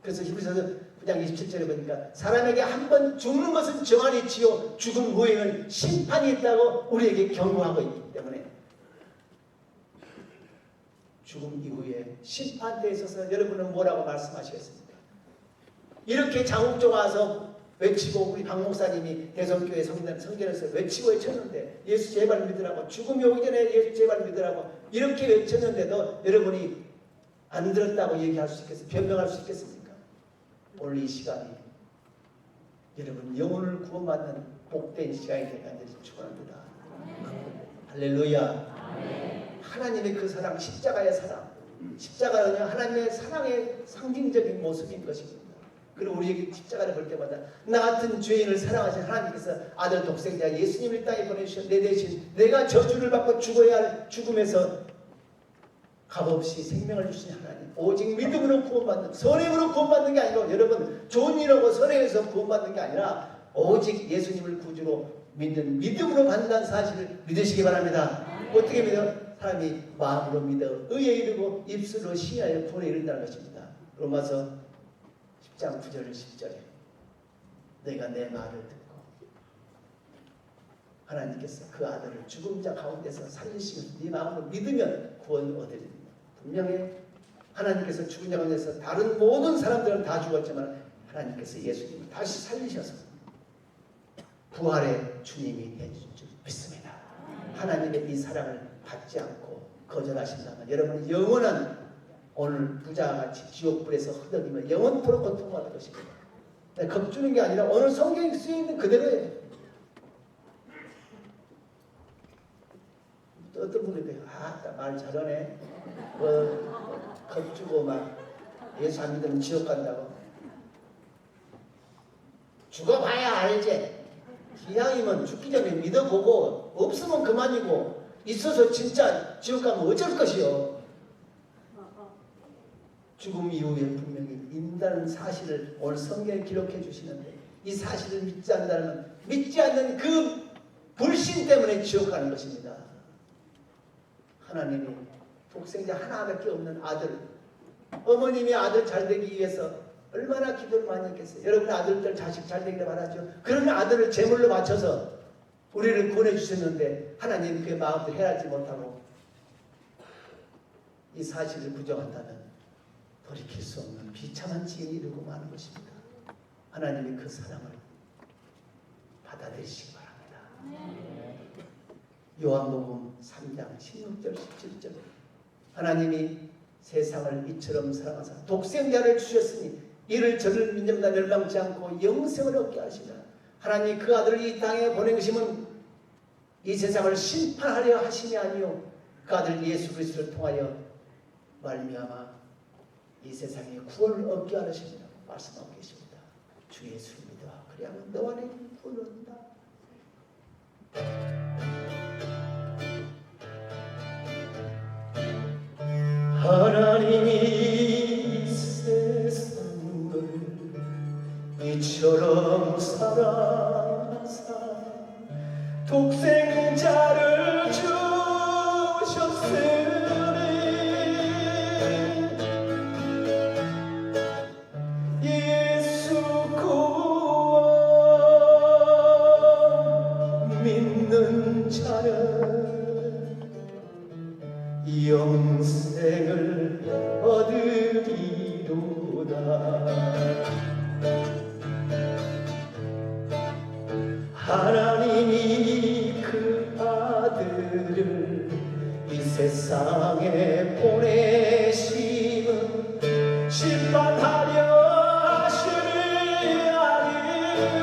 그래서 히브리서 9장 27절에 보니까 사람에게 한 번 죽는 것은 정한이지요 죽음 후에는 심판이 있다고 우리에게 경고하고 있기 때문에 죽음 이후에 심판대에 있어서 여러분은 뭐라고 말씀하시겠습니까? 이렇게 장욱조가 와서 외치고 우리 박 목사님이 대성교회 성전에서 외치고 외쳤는데 예수 제발 믿으라고 죽음이 오기 전에 예수 제발 믿으라고 이렇게 외쳤는데도 여러분이 안 들었다고 얘기할 수 있겠습니까? 변명할 수 있겠습니까? 오늘 이 시간이 여러분 영혼을 구원받는 복된 시간이 되길 간절히 축원합니다. 할렐루야. 하나님의 그 사랑, 십자가의 사랑. 십자가는 하나님의 사랑의 상징적인 모습인 것입니다. 그리고 우리에게 십자가를 볼 때마다 나 같은 죄인을 사랑하신 하나님께서 아들 독생자 예수님을 땅에 보내주셔 내 대신 내가 저주를 받고 죽어야 할 죽음에서 값없이 생명을 주신 하나님, 오직 믿음으로 구원받는, 선행으로 구원받는 게 아니고, 여러분 좋은 일하고 선행해서 구원받는 게 아니라 오직 예수님을 구주로 믿는, 믿음으로 받는다는 사실을 믿으시기 바랍니다. 어떻게 믿어? 사람이 마음으로 믿어 의에 이르고 입술로 시인하여 구원에 이른다는 것입니다. 로마서 10장 9절 10절에 내가 내 말을 듣고 하나님께서 그 아들을 죽은 자 가운데서 살리시면서 네 마음으로 믿으면 구원을 얻으리니, 분명히 하나님께서 죽은 자 가운데서 다른 모든 사람들은 다 죽었지만 하나님께서 예수님을 다시 살리셔서 부활의 주님이 되신 줄 믿습니다. 하나님의 이 사랑을 받지 않고 거절하신다면 여러분은 영원한, 오늘 부자같이 지옥불에서 허덕이며 영원토록 고통받을 것입니다. 겁주는 게 아니라 오늘 성경에 쓰여있는 그대로예요. 또 어떤 분들이 말 잘하네, 겁주고 막 예수 안 믿으면 지옥 간다고. 죽어봐야 알지. 기왕이면 죽기 전에 믿어보고 없으면 그만이고 있어서 진짜 지옥 가면 어쩔 것이요. 죽음 이후에 분명히 인다는 사실을 오늘 성경에 기록해 주시는데, 이 사실을 믿지 않는다면 믿지 않는 그 불신 때문에 지옥 가는 것입니다. 하나님이 독생자 하나밖에 없는 아들, 어머님의 아들 잘 되기 위해서 얼마나 기도를 많이 했겠어요. 여러분 아들들 자식 잘 되기를 바라죠. 그런 아들을 제물로 바쳐서 우리를 구원해 주셨는데 하나님 그 마음대로 헤아리지 못하고 이 사실을 부정한다면 돌이킬 수 없는 비참한 지경이 이르고 마는 것입니다. 하나님이 그 사랑을 받아들이시기 바랍니다. 요한복음 3장 16절 17절 하나님이 세상을 이처럼 사랑하사 독생자를 주셨으니 이를 저를 믿는 자 멸망치 않고 영생을 얻게 하시라. 하나님 그 아들을 이 땅에 보내심은 이 세상을 심판하려 하심이 아니요 그 아들 예수 그리스도를 통하여 말미암아 이 세상에 구원을 얻게 하시리라고 말씀하고 계십니다. 주 예수를 믿어 그리하면 너와 내 구원을 얻는다. 하나님이 세상을 이처럼 사랑하사 독생자를 주셨으니 예수 구원 믿는 자는 영생을 얻으리로다. 하나님이 그 아들을 이 세상에 보내심은 심판하려 하심이 아니요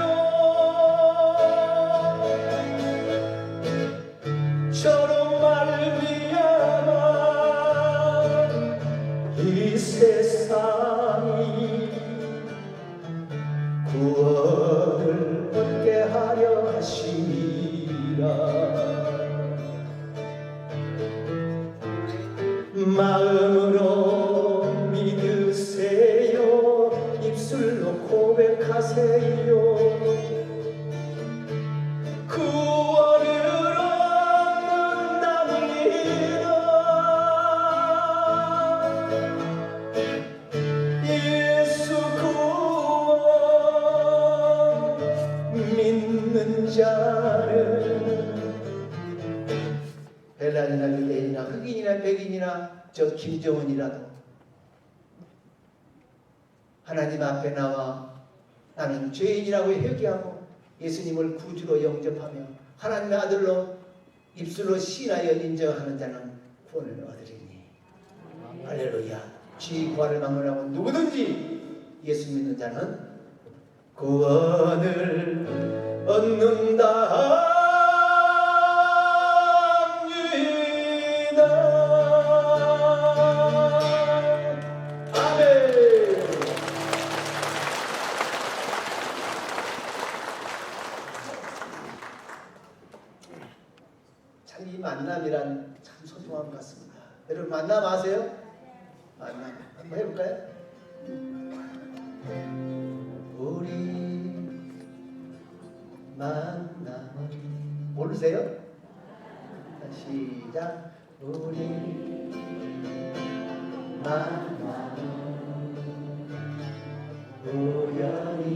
저로 말미암아 이 세상이 구원을 얻게 하려 하심이라. 마음으로 믿으세요 입술로 고백하세요 구원을 얻는답니다. 예수 구원 믿는 자는 헬라인이나 유대인이나 흑인이나 백인이나 저 김정은이라도 하나님 앞에 나와 나는 죄인이라고 회개하고 예수님을 구주로 영접하며 하나님의 아들로 입술로 시인하여 인정하는 자는 구원을 얻으리니. 할렐루야. 죄 구원을 막론하고 누구든지 예수 믿는 자는 구원을 얻는다. 소중한 것 같습니다. 여러분 만남 아세요? 만남 한번 해볼까요? 우리 만남은 모르세요? 시작. 우리 만남은 우연이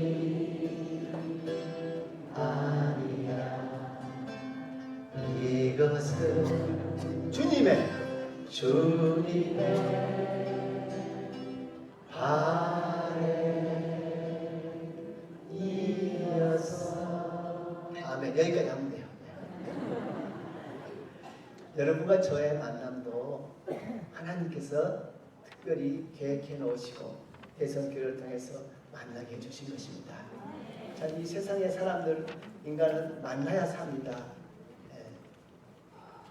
아니야. 이것은 주님의 발에 이어서. 아멘. 여기까지 하면 돼요. 여러분과 저의 만남도 하나님께서 특별히 계획해 놓으시고 대선교회를 통해서 만나게 해주신 것입니다. 자, 이 세상의 사람들, 인간은 만나야 삽니다.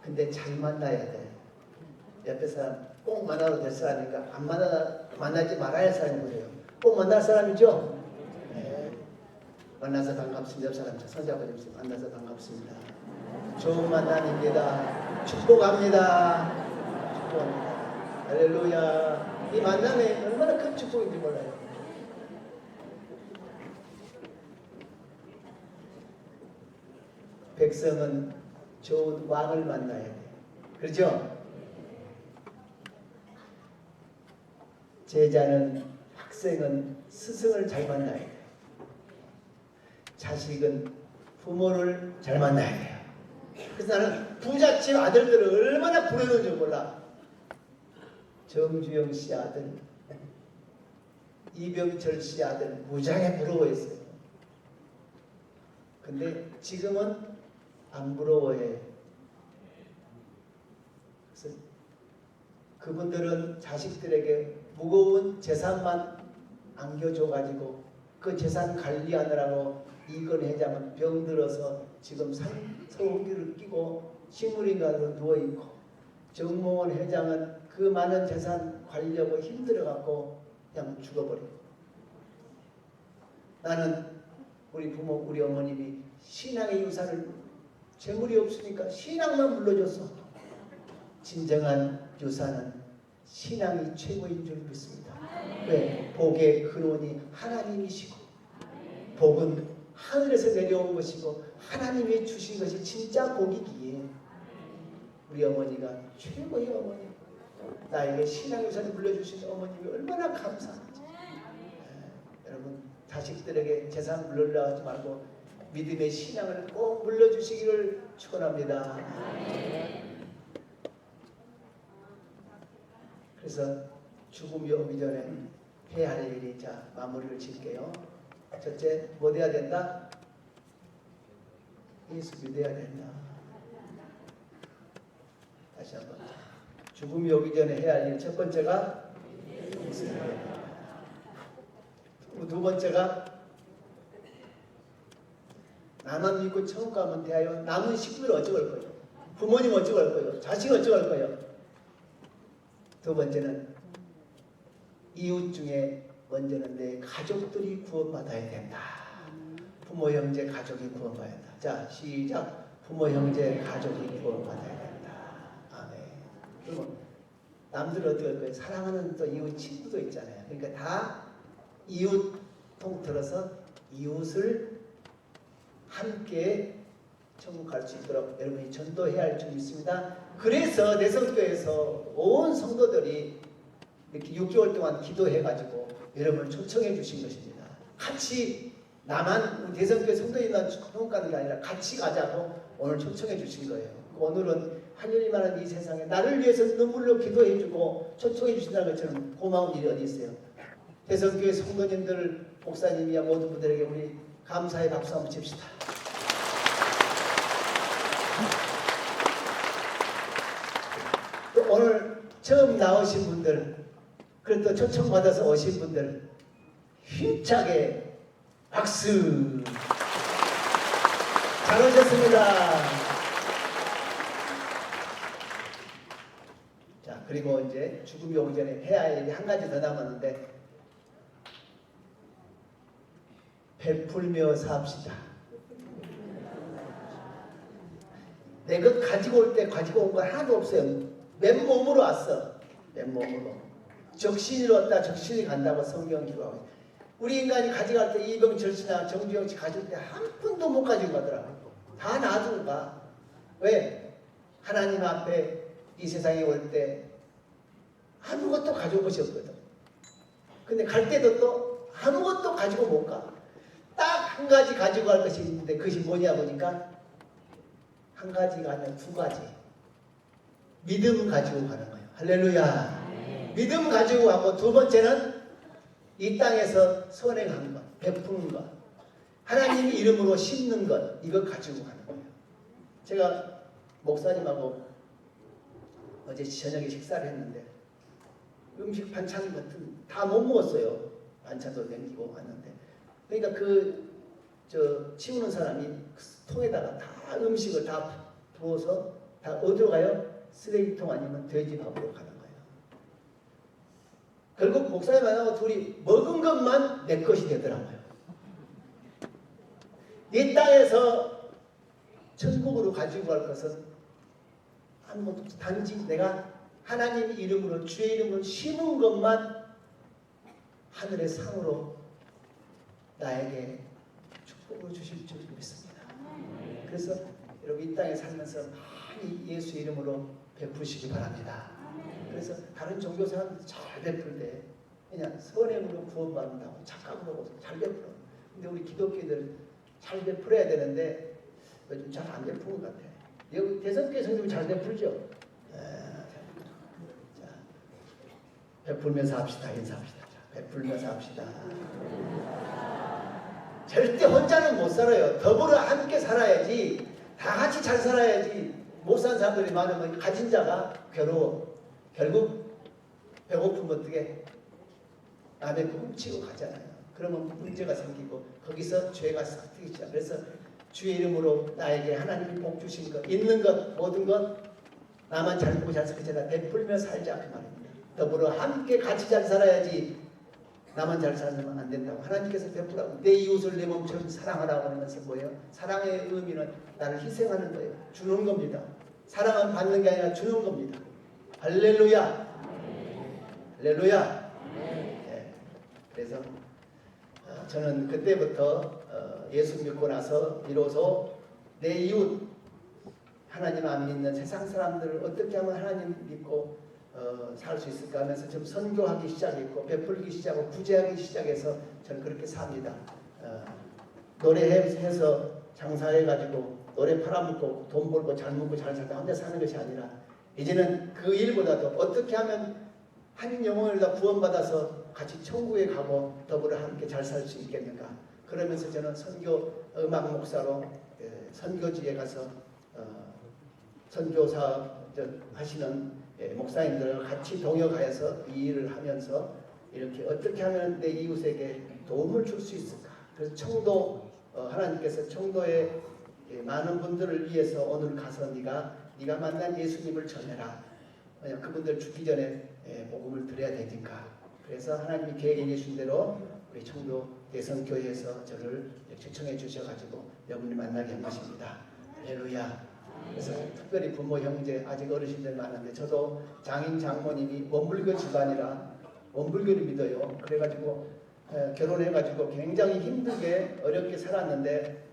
근데 잘 만나야 돼. 옆에 사람 꼭 만나도 될 사람이니까 안 만나지 말아야 할 사람이 보세요. 꼭 만날 사람이죠? 네. 만나서 반갑습니다. 옆 사람 손잡아 주세요. 만나서 반갑습니다. 좋은 만남입니다. 축복합니다. 축복합니다. 할렐루야. 이 만남이 얼마나 큰 축복인지 몰라요. 백성은 좋은 왕을 만나야 돼요. 그렇죠? 제자는, 학생은 스승을 잘 만나야 돼요. 자식은 부모를 잘 만나야 돼요. 그래서 나는 부잣집 아들들을 얼마나 부러워하는지 몰라. 정주영 씨 아들, 이병철 씨 아들 무지하게 부러워했어요. 근데 지금은 안 부러워해. 그래서 그분들은 자식들에게 무거운 재산만 안겨줘가지고 그 재산 관리하느라고 이건 회장은 병들어서 지금 소음기를 끼고 식물인간으로 누워있고, 정몽원 회장은 그 많은 재산 관리하고 힘들어갖고 그냥 죽어버리고, 나는 우리 부모, 우리 어머님이 신앙의 유산을, 재물이 없으니까 신앙만 물려줬어. 진정한 유산은 신앙이 최고인 줄 믿습니다. 왜? 복의 근원이 하나님이시고, 복은 하늘에서 내려온 것이고 하나님이 주신 것이 진짜 복이기에 우리 어머니가 최고의 어머니, 나에게 신앙의 유산을 물려주신 어머님이 얼마나 감사한지. 여러분, 자식들에게 재산 물려라 하지 말고 믿음의 신앙을 꼭 물려주시기를 축원합니다. 그래서 죽음이 오기 전에 해야 할 일이, 자, 마무리를 짓게요. 첫째, 뭐 돼야 된다? 예수가 돼야 된다. 다시 한번. 죽음이 오기 전에 해야 할 일, 첫 번째가 예수가 된다. 두 번째가 나만 믿고 천국 가면 돼요. 남은 식구들 어쩌고 할 거예요? 부모님 어쩌고 할 거예요? 자식 어쩌고 할 거예요? 두 번째는 이웃 중에 먼저는 내 가족들이 구원받아야 된다. 부모, 형제, 가족이 구원받아야 된다. 자, 시작. 부모, 형제, 가족이 구원받아야 된다. 아멘. 그러면 남들 어떻게 할 거예요? 사랑하는 또 이웃 친구도 있잖아요. 그러니까 다 이웃 통틀어서 이웃을 함께 천국 갈 수 있도록 여러분이 전도해야 할 줄 믿습니다. 그래서 내성교회에서 온 성도들이 이렇게 6개월 동안 기도해가지고 여러분을 초청해 주신 것입니다. 같이 나만 우리 대성교회 성도님만 천국 가는 게 아니라 같이 가자고 오늘 초청해 주신 거예요. 오늘은 하늘이 많은 이 세상에 나를 위해서 눈물로 기도해 주고 초청해 주신다는 것처럼 고마운 일이 어디 있어요. 대성교회 성도님들, 목사님이야 모든 분들에게 우리 감사의 박수 한번 칩시다. 또 오늘 처음 나오신 분들, 그리고 또 초청받아서 오신 분들 힘차게 박수. 잘 오셨습니다. 자, 그리고 이제 죽음이 오기 전에 해야 할 일이 한 가지 더 남았는데, 베풀며 삽시다. 내 것 가지고 올 때 가지고 온 거 하나도 없어요. 맨몸으로 왔어. 맨몸으로. 적신으로 왔다 적신이 간다고 성경 기록하고. 우리 인간이 가져갈 때 이병철 씨나 정주영 씨 가질 때 한 푼도 못 가지고 가더라고요. 다 놔두고 가. 왜? 하나님 앞에 이 세상에 올 때 아무것도 가져온 것이 없거든. 근데 갈 때도 또 아무것도 가지고 못 가. 딱 한 가지 가지고 갈 것이 있는데 그것이 뭐냐 보니까 한 가지가 아니라 두 가지. 믿음 가지고 가는 거예요. 할렐루야. 믿음 가지고 가고 두 번째는 이 땅에서 선행하는 것, 베푸는 것. 하나님 이름으로 심는 것, 이거 가지고 가는 거예요. 제가 목사님하고 어제 저녁에 식사를 했는데 음식 반찬 같은 다 못 먹었어요. 반찬도 남기고 왔는데. 그러니까 치우는 사람이 그 통에다가 다 음식을 다 부어서 다 어디로 가요? 쓰레기통 아니면 돼지밥으로 가는 거예요. 결국 목사님하고 둘이 먹은 것만 내 것이 되더라고요. 이 땅에서 천국으로 가지고 갈 것은 아무것도 없어. 단지 내가 하나님 이름으로 주의 이름으로 심은 것만 하늘의 상으로 나에게 축복을 주실 줄 믿습니다. 그래서 여러분 이 땅에 살면서 많이 예수 이름으로 베푸시기 바랍니다. 그래서 다른 종교 사람들 잘 베풀 때 그냥 선행으로 구원받는다고 착각으로 잘 베풀어. 근데 우리 기독교들 잘 베풀어야 되는데 요즘 잘 안 베푸는 것 같아. 여기 대선교회 성도님 잘 베풀죠? 자, 베풀면서 합시다. 인사합시다. 자, 베풀면서 합시다. 절대 혼자는 못 살아요. 더불어 함께 살아야지. 다 같이 잘 살아야지. 못 사는 사람들이 많으면 가진 자가 괴로워. 결국 배고프면 어떻게 남의 거 훔치고 가잖아요. 그러면 문제가 생기고 거기서 죄가 싹 트기 시작. 그래서 주의 이름으로 나에게 하나님이 복 주신 것, 있는 것, 모든 것 나만 잘 먹고 잘 살게 제가 베풀며 살자 그 말입니다. 더불어 함께 같이 잘 살아야지. 나만 잘 살면 안 된다고. 하나님께서 베풀라고. 내 이웃을 내 몸처럼 사랑하라고 하는 것은 뭐예요? 사랑의 의미는 나를 희생하는 거예요. 주는 겁니다. 사랑은 받는 게 아니라 주는 겁니다. 할렐루야. 할렐루야. 네. 그래서 저는 그때부터 예수 믿고 나서 비로소 내 이웃, 하나님 안 믿는 세상 사람들을 어떻게 하면 하나님 믿고 살 수 있을까 하면서 좀 선교하기 시작했고 베풀기 시작하고 구제하기 시작해서 저는 그렇게 삽니다. 노래해서 장사해가지고 노래 팔아먹고 돈 벌고 잘 먹고 잘 살다 혼자 사는 것이 아니라 이제는 그 일보다도 어떻게 하면 한 영혼을 다 구원받아서 같이 천국에 가고 더불어 함께 잘 살 수 있겠는가. 그러면서 저는 선교 음악 목사로 선교지에 가서 선교사 하시는 목사님들과 같이 동역하여서 이 일을 하면서 이렇게 어떻게 하면 내 이웃에게 도움을 줄 수 있을까. 그래서 청도 하나님께서 청도에 많은 분들을 위해서 오늘 가서 네가 만난 예수님을 전해라. 그분들 죽기 전에 복음을 드려야 되니까. 그래서 하나님이 계획해 주신 대로 우리 청도 대성교회에서 저를 초청해 주셔가지고 여러분을 만나게 한 것입니다. 할렐루야. 그래서 특별히 부모 형제 아직 어르신들 많은데 저도 장인 장모님이 원불교 집안이라 원불교를 믿어요. 그래가지고 결혼해가지고 굉장히 힘들게 어렵게 살았는데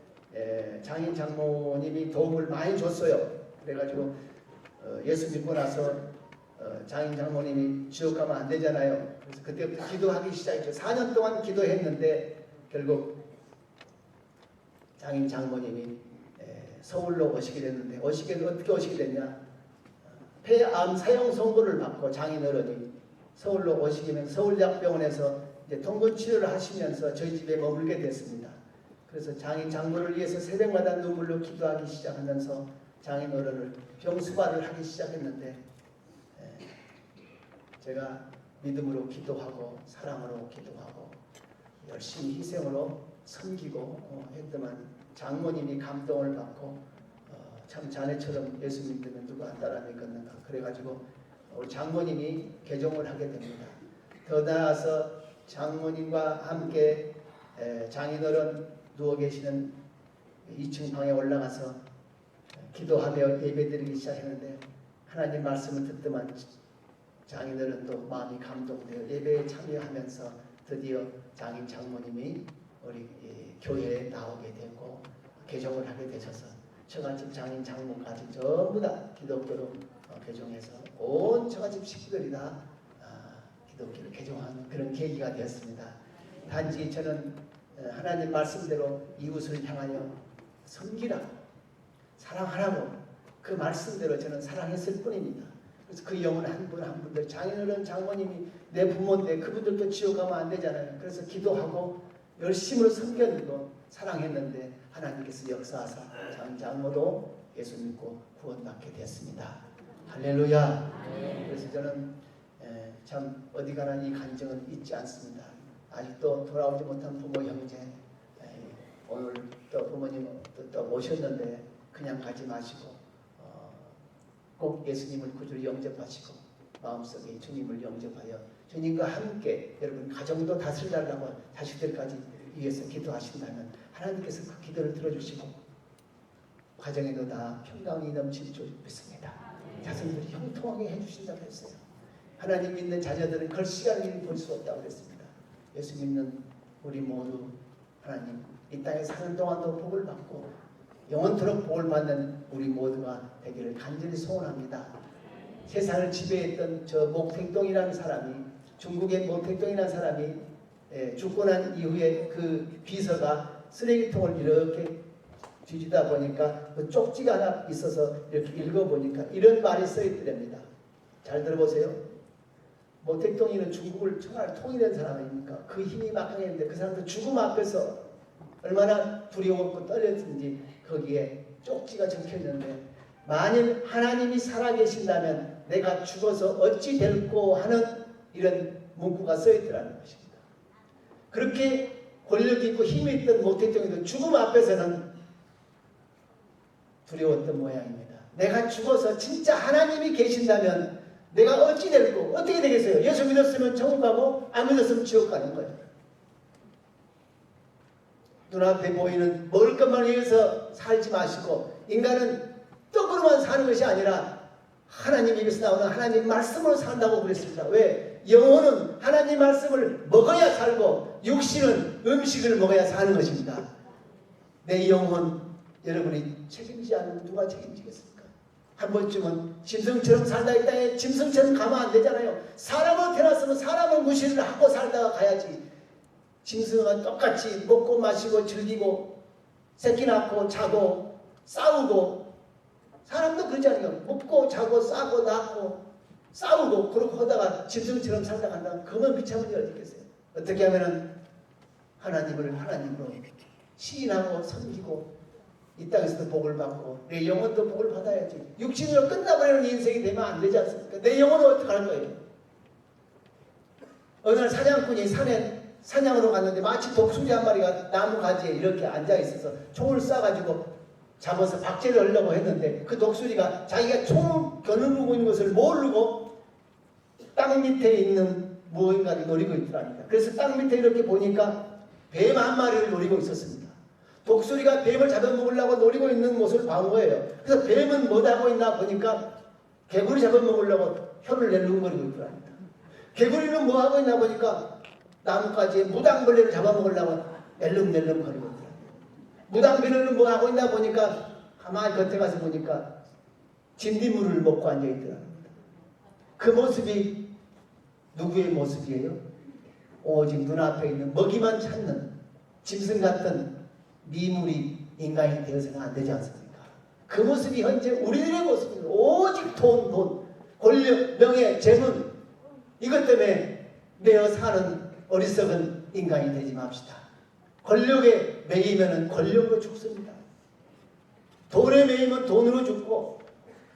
장인 장모님이 도움을 많이 줬어요. 그래가지고 예수 믿고 나서 장인 장모님이 지옥 가면 안 되잖아요. 그래서 그때부터 기도하기 시작했죠. 4년 동안 기도했는데 결국 장인 장모님이 서울로 오시게 됐는데 어떻게 오시게 됐냐? 폐암 사형 선고를 받고 장인어른이 서울로 오시게 되면 서울대학병원에서 이제 통근 치료를 하시면서 저희 집에 머물게 됐습니다. 그래서 장인 장모를 위해서 새벽마다 눈물로 기도하기 시작하면서 장인어른을 병수발을 하기 시작했는데 제가 믿음으로 기도하고 사랑으로 기도하고 열심히 희생으로 섬기고 했더만 장모님이 감동을 받고 참 자네처럼 예수 믿으면 누가 안 따라 믿겠는가. 그래가지고 우리 장모님이 개종을 하게 됩니다. 더 나아가서 장모님과 함께 장인어른 누워 계시는 2층 방에 올라가서 기도하며 예배드리기 시작했는데 하나님 말씀을 듣더만 장인들은 또 마음이 감동되어 예배에 참여하면서 드디어 장인 장모님이 우리 교회에 나오게 되고 개종을 하게 되셔서 처갓집 장인 장모까지 전부 다 기독교로 개종해서 온 처갓집 식구들이 다 기독교를 개종한 그런 계기가 되었습니다. 단지 저는 하나님 말씀대로 이웃을 향하여 섬기라, 사랑하라고 그 말씀대로 저는 사랑했을 뿐입니다. 그래서 그 영혼 한 분 한 분들, 장인어른 장모님이 내 부모인데 그분들도 지옥 가면 안 되잖아요. 그래서 기도하고 열심으로 섬겼고 사랑했는데 하나님께서 역사하사 장모도 예수 믿고 구원받게 됐습니다. 할렐루야. 그래서 저는 참 어디 가나 이 간증은 잊지 않습니다. 아직도 돌아오지 못한 부모 형제, 오늘 또 부모님 또 모셨는데 그냥 가지 마시고 꼭 예수님을 구주로 영접하시고 마음속에 주님을 영접하여 주님과 함께 여러분 가정도 다스려달라고 자식들까지 위해서 기도하신다면 하나님께서 그 기도를 들어주시고 가정에도 다 평강이 넘칠 줄 믿습니다. 자손들이 형통하게 해주신다고 했어요. 하나님 믿는 자녀들은 그 시간을 볼 수 없다고 그랬습니다. 예수 믿는 우리 모두 하나님 이 땅에 사는 동안도 복을 받고 영원토록 복을 받는 우리 모두가 되기를 간절히 소원합니다. 세상을 지배했던 저 목택동이라는 사람이, 중국의 목택동이라는 사람이 죽고 난 이후에 그 비서가 쓰레기통을 이렇게 뒤지다 보니까 그 쪽지가 하나 있어서 이렇게 읽어보니까 이런 말이 써있더랍니다. 잘 들어보세요. 모택동이는 중국을 정말 통일한 사람이니까 그 힘이 막강했는데 그 사람도 죽음 앞에서 얼마나 두려웠고 떨렸는지 거기에 쪽지가 적혀있는데 만일 하나님이 살아계신다면 내가 죽어서 어찌 될꼬 하는 이런 문구가 써있더라는 것입니다. 그렇게 권력 있고 힘이 있던 모택동이도 죽음 앞에서는 두려웠던 모양입니다. 내가 죽어서 진짜 하나님이 계신다면 내가 어찌 될꼬 어떻게 되겠어요? 예수 믿었으면 천국 가고 안 믿었으면 지옥 가는 거예요. 눈앞에 보이는 먹을 것만 위해서 살지 마시고 인간은 떡으로만 사는 것이 아니라 하나님 입에서 나오는 하나님 말씀으로 산다고 그랬습니다. 왜? 영혼은 하나님 말씀을 먹어야 살고 육신은 음식을 먹어야 사는 것입니다. 내 영혼 여러분이 책임지지 않으면 누가 책임지겠습니까? 한 번쯤은 짐승처럼 살다 이 땅에 짐승처럼 가면 안 되잖아요. 사람으로 태어났으면 사람을 무시를 하고 살다가 가야지. 짐승은 똑같이 먹고 마시고 즐기고 새끼 낳고 자고 싸우고 사람도 그러지 않아요. 먹고 자고 싸고 낳고 싸우고 그렇게 하다가 짐승처럼 살다 간다면 그만 비참한 일이 어디 있겠어요. 어떻게 하면 하나님을 하나님으로 시인하고 섬기고 이 땅에서도 복을 받고 내 영혼도 복을 받아야지. 육신으로 끝나버리는 인생이 되면 안 되지 않습니까? 내 영혼은 어떻게 할 거예요? 어느 날 사냥꾼이 산에 사냥으로 갔는데 마치 독수리 한 마리가 나무 가지에 이렇게 앉아있어서 총을 쏴가지고 잡아서 박제를 하려고 했는데 그 독수리가 자기가 총을 겨누르고 있는 것을 모르고 땅 밑에 있는 무언가를 노리고 있더랍니다. 그래서 땅 밑에 이렇게 보니까 뱀 한 마리를 노리고 있었습니다. 독수리가 뱀을 잡아먹으려고 노리고 있는 모습을 본 거예요. 그래서 뱀은 뭐 하고 있나 보니까 개구리 잡아먹으려고 혀를 낼름거리고 있더랍니다. 개구리는 뭐 하고 있나 보니까 나뭇가지에 무당벌레를 잡아먹으려고 낼름낼름 거리고 있더라고요. 무당벌레는 뭐 하고 있나 보니까 가만히 곁에 가서 보니까 진딧물을 먹고 앉아있더라고요. 그 모습이 누구의 모습이에요? 오직 눈앞에 있는 먹이만 찾는 짐승 같은 미물이 인간이 되어서는 안 되지 않습니까? 그 모습이 현재 우리들의 모습입니다. 오직 돈, 권력, 명예, 재물 이것 때문에 내어 사는 어리석은 인간이 되지 맙시다. 권력에 매이면 권력으로 죽습니다. 돈에 매이면 돈으로 죽고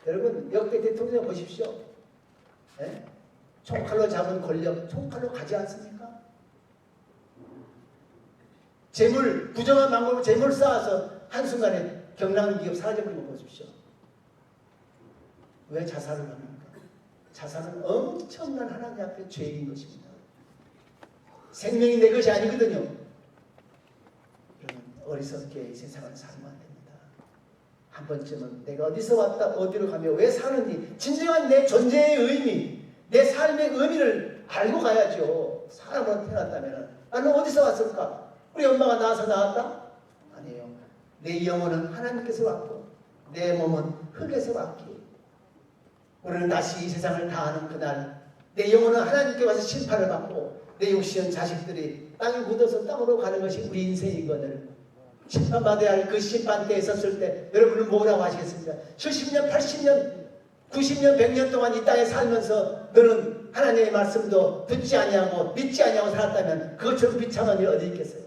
여러분 역대 대통령 보십시오. 네? 총칼로 잡은 권력 총칼로 가지 않습니까? 재물 부정한 방법으로 재물 쌓아서 한순간에 경랑기업 사라져버리는 거 보십시오. 왜 자살을 합니까? 자살은 엄청난 하나님 앞에 죄인 것입니다. 생명이 내 것이 아니거든요. 여러분 어리석게 이 세상을 살면 안 됩니다. 한 번쯤은 내가 어디서 왔다 어디로 가며 왜 사는지 진정한 내 존재의 의미, 내 삶의 의미를 알고 가야죠. 사람으로 태어났다면 나는 어디서 왔을까? 우리 엄마가 낳아서 나왔다? 아니에요. 내 영혼은 하나님께서 왔고 내 몸은 흙에서 왔기에 우리는 다시 이 세상을 다하는 그날 내 영혼은 하나님께 와서 심판을 받고 내 육신 자식들이 땅에 묻어서 땅으로 가는 것이 우리 인생이거든. 심판받아야 할 그 심판대에 섰을 때 여러분은 뭐라고 하시겠습니까? 70년, 80년, 90년, 100년 동안 이 땅에 살면서 너는 하나님의 말씀도 듣지 아니하고 믿지 아니하고 살았다면 그것처럼 비참한 일 어디 있겠어요?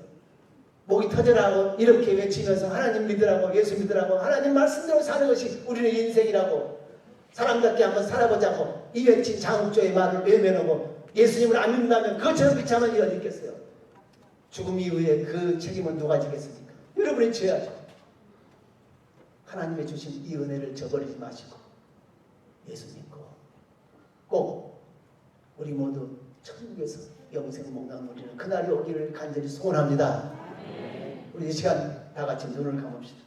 목이 터져라고 이렇게 외치면서 하나님 믿으라고 예수 믿으라고 하나님 말씀대로 사는 것이 우리의 인생이라고 사람답게 한번 살아보자고 이 외친 장욱조의 말을 외면하고 예수님을 안 믿는다면 그것처럼 비참한 일이 어디 있겠어요? 죽음 이후에 그 책임은 누가 지겠습니까? 여러분이 져야죠. 하나님의 주신 이 은혜를 저버리지 마시고 예수 믿고 꼭 우리 모두 천국에서 영생 목장 누리는 그날이 오기를 간절히 소원합니다. 우리 이 시간 다 같이 눈을 감읍시다.